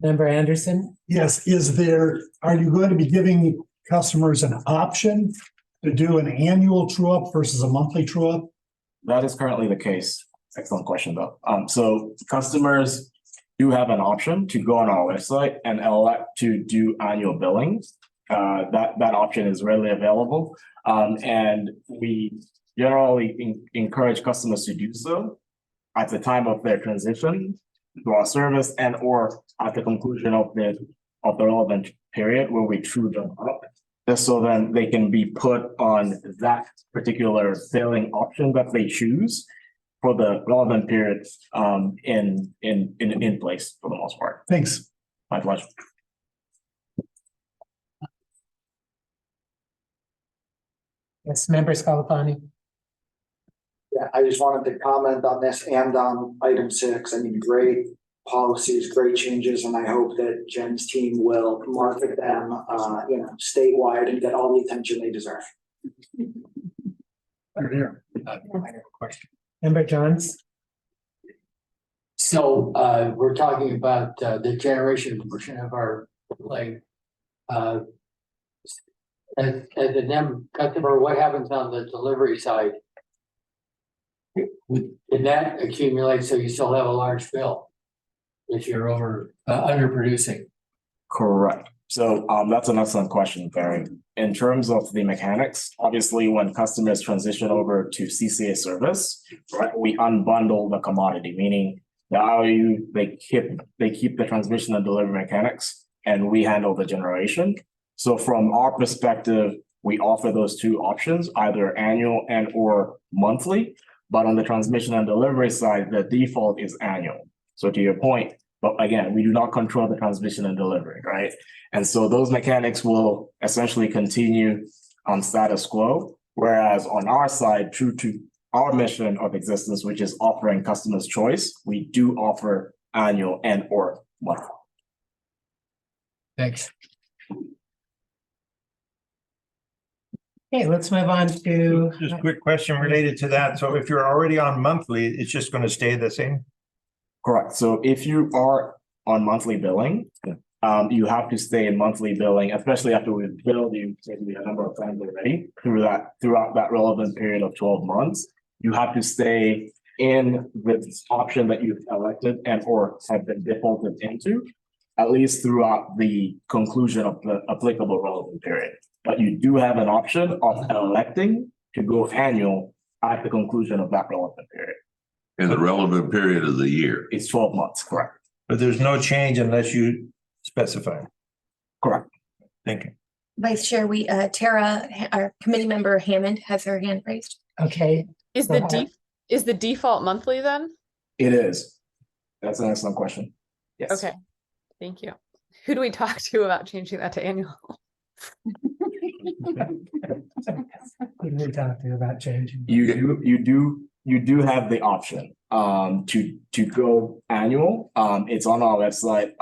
Member Anderson? Yes, are you going to be giving customers an option to do an annual true up versus a monthly true up? That is currently the case. Excellent question, though. So customers do have an option to go on our website and elect to do annual billings. That option is readily available. And we generally encourage customers to do so at the time of their transition to our service, and or at the conclusion of the relevant period where we true them up, just so then they can be put on that particular billing option that they choose for the relevant period in place for the most part. Thanks. My pleasure. Yes, Member Scalapani. Yeah, I just wanted to comment on this and on item 6. I mean, great policies, great changes, and I hope that Jen's team will market them, statewide and get all the attention they deserve. Here. I have a question. Member Johns. So we're talking about the generation portion of our like as an M customer, what happens on the delivery side? Did that accumulate so you still have a large bill if you're underproducing? Correct. So that's an excellent question, Barry. In terms of the mechanics, obviously, when customers transition over to CCA service, right, we unbundle the commodity, meaning the IOU, they keep the transmission and delivery mechanics, and we handle the generation. So from our perspective, we offer those two options, either annual and or monthly. But on the transmission and delivery side, the default is annual. So to your point, but again, we do not control the transmission and delivery, right? And so those mechanics will essentially continue on status quo. Whereas on our side, true to our mission of existence, which is offering customers choice, we do offer annual and or monthly. Thanks. Okay, let's move on to. Just a quick question related to that. So if you're already on monthly, it's just going to stay the same? Correct. So if you are on monthly billing, you have to stay in monthly billing, especially after we've billed you maybe a number of times already throughout that relevant period of 12 months. You have to stay in this option that you've elected and or have been defaulted into, at least throughout the conclusion of the applicable relevant period. But you do have an option of electing to go annual at the conclusion of that relevant period. And the relevant period of the year. It's 12 months, correct? But there's no change unless you specify. Correct. Thank you. Vice Chair, Tara, our committee member Hammond has her hand raised. Okay. Is the default monthly then? It is. That's an excellent question. Yes. Okay, thank you. Who do we talk to about changing that to annual? Who do we talk to about changing? You do have the option to go annual. It's on our website.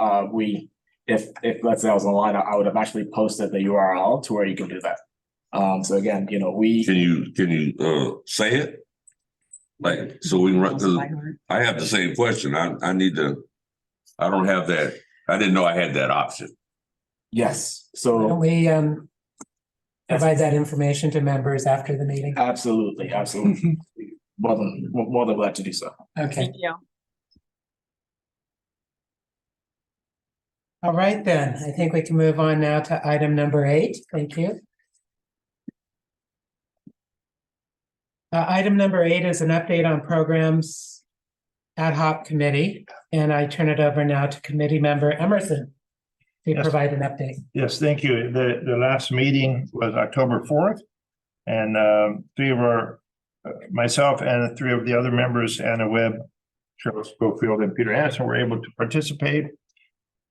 If let's say I was online, I would have actually posted the URL to where you can do that. So again, you know, can you say it? Like, so we can run, because I have the same question. I don't have that. I didn't know I had that option. Yes. So Don't we provide that information to members after the meeting? Absolutely. More than glad to do so. Okay. Thank you. All right, then. I think we can move on now to item number 8. Thank you. Item number 8 is an update on programs ad hoc committee, and I turn it over now to committee member Emerson to Yes. provide an update. Yes, thank you. The last meeting was October 4th. And three of our, myself and 3 of the other members, Anna Webb, Cheryl Schofield, and Peter Anderson, were able to participate.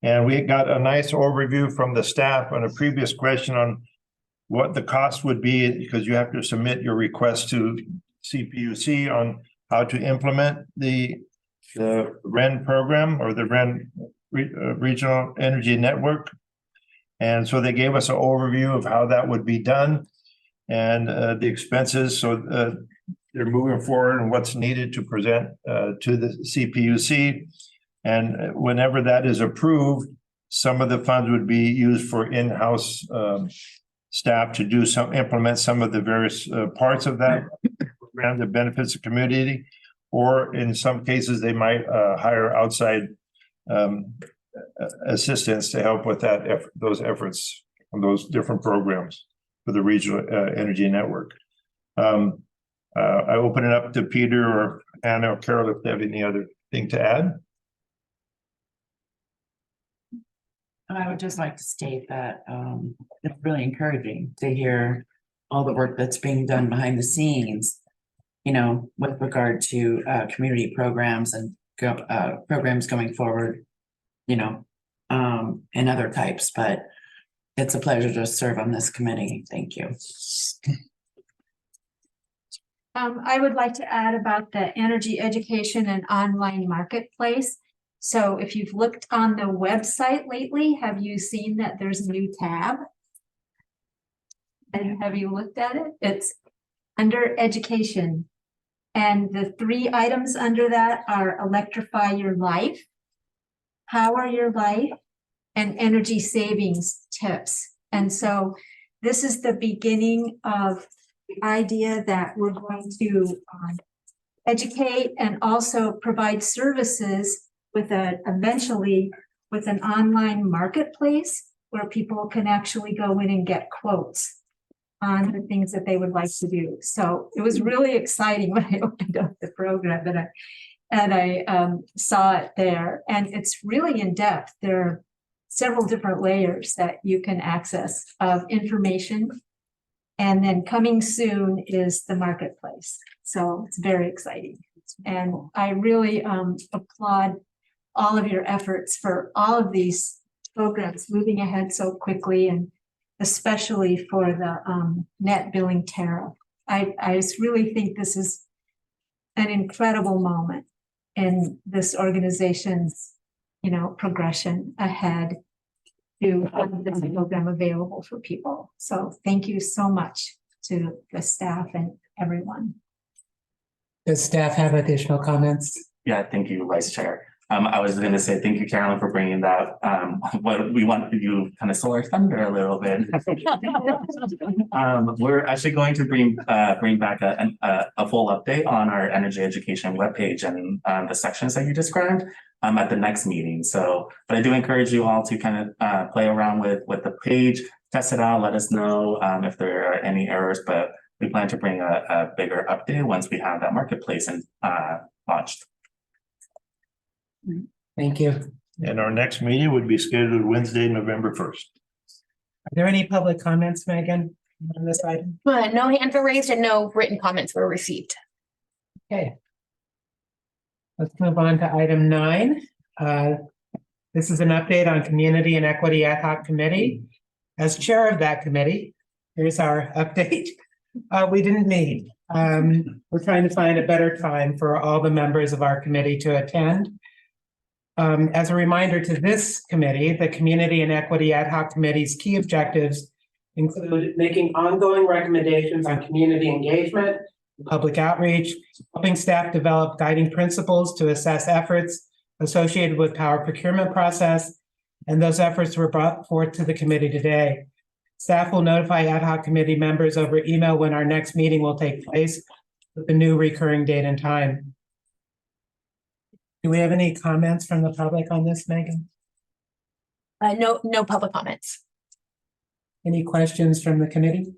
And we got a nice overview from the staff on a previous question on what the cost would be, because you have to submit your request to CPUC on how to implement the REN program, or the REN Regional Energy Network. And so they gave us an overview of how that would be done and the expenses. So they're moving forward and what's needed to present to the CPUC. And whenever that is approved, some of the funds would be used for in-house staff to do implement some of the various parts of that program that benefits the community, or in some cases they might hire outside assistance to help with those efforts on those different programs for the regional energy network. I open it up to Peter or Anna or Carol if they have any other thing to add. I would just like to state that it's really encouraging to hear all the work that's being done behind the scenes, you know, with regard to community programs and programs going forward, you know, and other types. But it's a pleasure to serve on this committee. Thank you. I would like to add about the energy education and online marketplace. So if you've looked on the website lately, have you seen that there's a new tab? And have you looked at it? It's under education. And the 3 items under that are electrify your life, power your life, and energy savings tips. And so this is the beginning of the idea that we're going to educate and also provide services with eventually with an online marketplace where people can actually go in and get quotes on the things that they would like to do. So it was really exciting when I opened up the program and I saw it there, and it's really in depth. There are several different layers that you can access of information. And then coming soon is the marketplace. So it's very exciting. And I really applaud all of your efforts for all of these programs moving ahead so quickly, and especially for the net billing tariff. I just really think this is an incredible moment in this organization's, progression ahead to have this program available for people. So thank you so much to the staff and everyone. Does staff have additional comments? Yeah, thank you, Vice Chair. I was going to say thank you, Carolyn, for bringing that. What we want you kind of stole our thunder a little bit. We're actually going to bring back a full update on our energy education webpage and the sections that you described at the next meeting. So, but I do encourage you all to kind of play around with the page, test it out, let us know if there are any errors. But we plan to bring a bigger update once we have that marketplace and launched. Thank you. And our next meeting would be scheduled Wednesday, November 1st. Are there any public comments, Megan, on this item? No hands were raised and no written comments were received. Okay. Let's move on to item 9. This is an update on Community and Equity Ad Hoc Committee. As chair of that committee, here's our update. We didn't meet. We're trying to find a better time for all the members of our committee to attend. As a reminder to this committee, the Community and Equity Ad Hoc Committee's key objectives include making ongoing recommendations on community engagement, public outreach, helping staff develop guiding principles to assess efforts associated with power procurement process, and those efforts were brought forth to the committee today. Staff will notify ad hoc committee members over email when our next meeting will take place with the new recurring date and time. Do we have any comments from the public on this, Megan? No public comments. Any questions from the committee?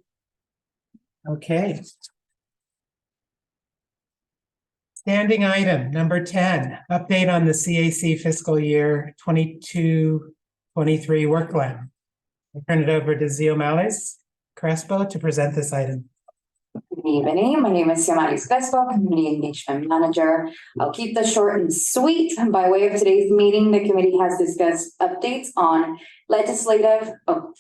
Okay. Standing item number 10, update on the CAC fiscal year 22-23 work plan. I'll turn it over to Xiomales Crespo to present this item. Good evening. My name is Xiomales Crespo, Community Engagement Manager. I'll keep this short and sweet. By way of today's meeting, the committee has discussed updates on legislative, public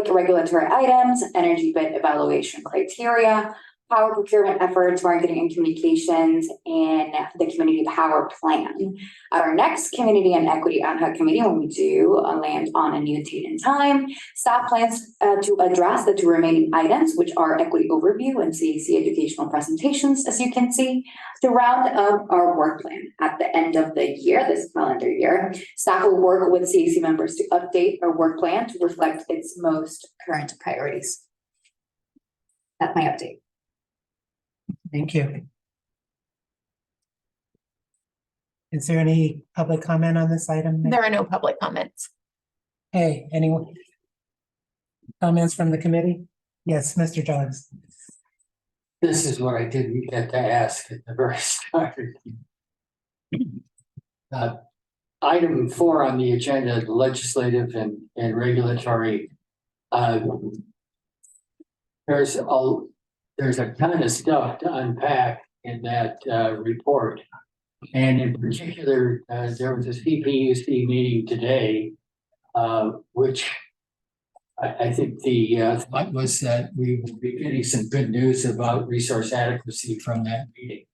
regulatory items, energy bid evaluation criteria, power procurement efforts, marketing and communications, and the community power plan. At our next Community and Equity Ad Hoc Committee, when we do land on a new date and time, staff plans to address the 2 remaining items, which are equity overview and CAC educational presentations, as you can see, to round up our work plan. At the end of the year, this calendar year, staff will work with CAC members to update our work plan to reflect its most current priorities. That's my update. Thank you. Is there any public comment on this item? There are no public comments. Hey, anyone? Comments from the committee? Yes, Mr. Johns. This is what I didn't get to ask at the very start. Item 4 on the agenda, the legislative and regulatory. There's a ton of stuff to unpack in that report. And in particular, there was a CPUC meeting today, which I think the thought was that we will be getting some good news about resource adequacy from that meeting.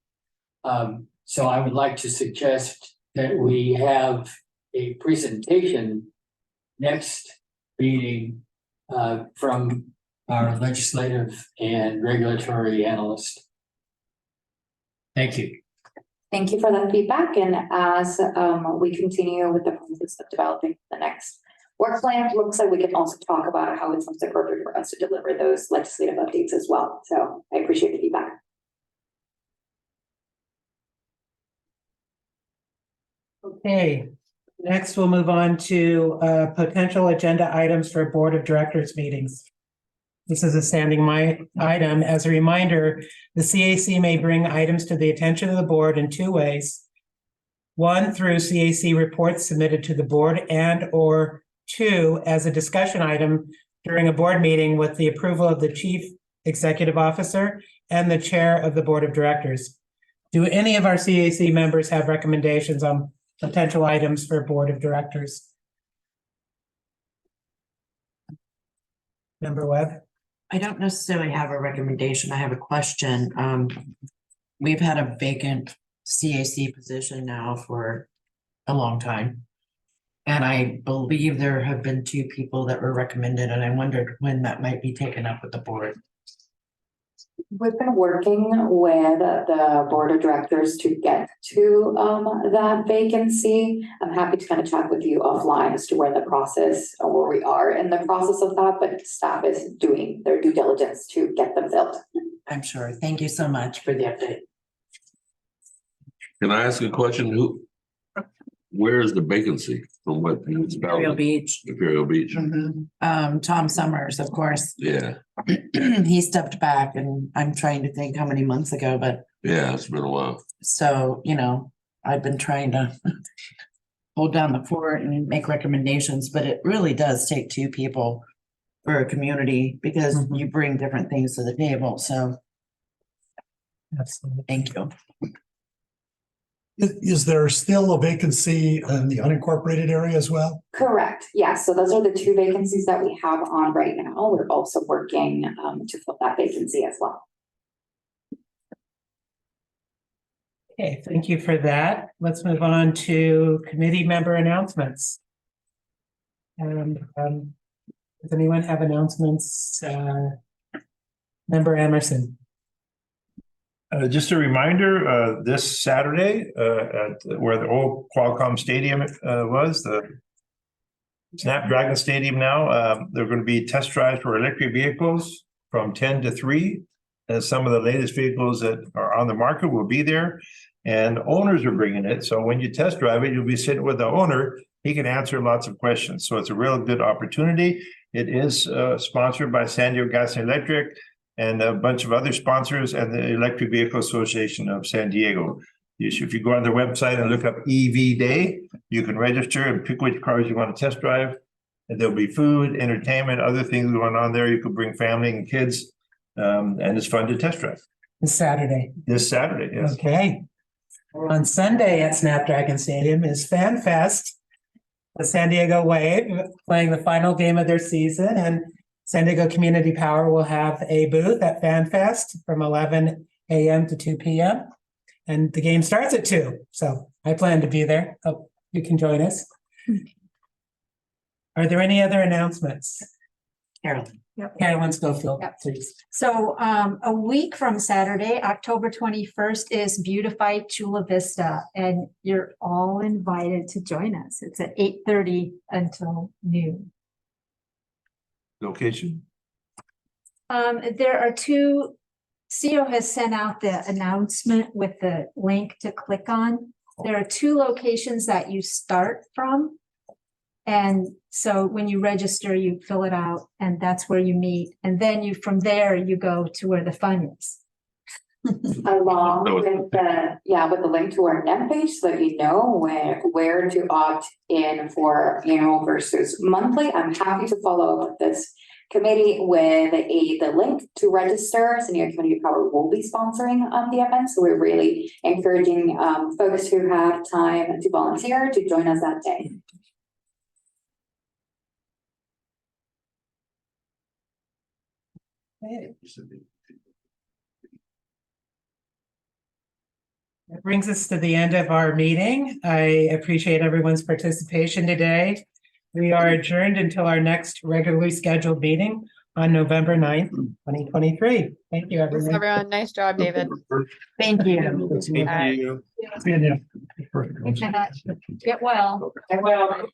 So I would like to suggest that we have a presentation next meeting from our legislative and regulatory analyst. Thank you. Thank you for that feedback. And as we continue with the process of developing the next work plan, it looks like we can also talk about how it's most appropriate for us to deliver those legislative updates as well. So I appreciate the feedback. Okay, next we'll move on to potential agenda items for Board of Directors meetings. This is a standing item. As a reminder, the CAC may bring items to the attention of the board in two ways. One, through CAC reports submitted to the board, and or two, as a discussion item during a board meeting with the approval of the Chief Executive Officer and the Chair of the Board of Directors. Do any of our CAC members have recommendations on potential items for Board of Directors? Member Webb? I don't necessarily have a recommendation. I have a question. We've had a vacant CAC position now for a long time. And I believe there have been two people that were recommended, and I wondered when that might be taken up with the board. We've been working with the Board of Directors to get to that vacancy. I'm happy to kind of chat with you offline as to where the process or where we are in the process of that, but staff is doing their due diligence to get them filled. I'm sure. Thank you so much for the update. Can I ask a question? Where is the vacancy? From what municipality? Imperial Beach. Imperial Beach. Tom Summers, of course. Yeah. He stepped back, and I'm trying to think how many months ago, but Yeah, it's been a while. so, I've been trying to hold down the fort and make recommendations, but it really does take two people for a community because you bring different things to the table. So absolutely. Thank you. Is there still a vacancy in the unincorporated area as well? Correct. Yes. So those are the two vacancies that we have on right now. We're also working to fill that vacancy as well. Okay, thank you for that. Let's move on to committee member announcements. And does anyone have announcements? Member Emerson. Just a reminder, this Saturday, at where the old Qualcomm Stadium was, the Snapdragon Stadium now, there are going to be test drives for electric vehicles from 10 to 3. Some of the latest vehicles that are on the market will be there, and owners are bringing it. So when you test drive it, you'll be sitting with the owner. He can answer lots of questions. So it's a real good opportunity. It is sponsored by San Diego Gas and Electric and a bunch of other sponsors and the Electric Vehicle Association of San Diego. If you go on their website and look up EV Day, you can register and pick which cars you want to test drive. And there'll be food, entertainment, other things going on there. You could bring family and kids. And it's fun to test drive. This Saturday. This Saturday, yes. Okay. On Sunday at Snapdragon Stadium is Fan Fest. The San Diego Wave playing the final game of their season, and San Diego Community Power will have a booth at Fan Fest from 11 a.m. to 2 p.m. And the game starts at 2. So I plan to be there. Hope you can join us. Are there any other announcements? Carolyn. Yep. Carolyn Schofield, please. So a week from Saturday, October 21st is Beautify Chula Vista, and you're all invited to join us. It's at 8:30 until noon. Location? There are two, CO has sent out the announcement with the link to click on. There are 2 locations that you start from. And so when you register, you fill it out, and that's where you meet. And then from there, you go to where the fun is. Along with the link to our net page so that you know where to opt in for annual versus monthly. I'm happy to follow up with this committee with the link to register. San Diego Community Power will be sponsoring the event, so we're really encouraging folks who have time to volunteer to join us that day. That brings us to the end of our meeting. I appreciate everyone's participation today. We are adjourned until our next regularly scheduled meeting on November 9th, 2023. Thank you, Thanks, everyone. everyone. Nice job, David. Thank you. Thank you. Get well. Well.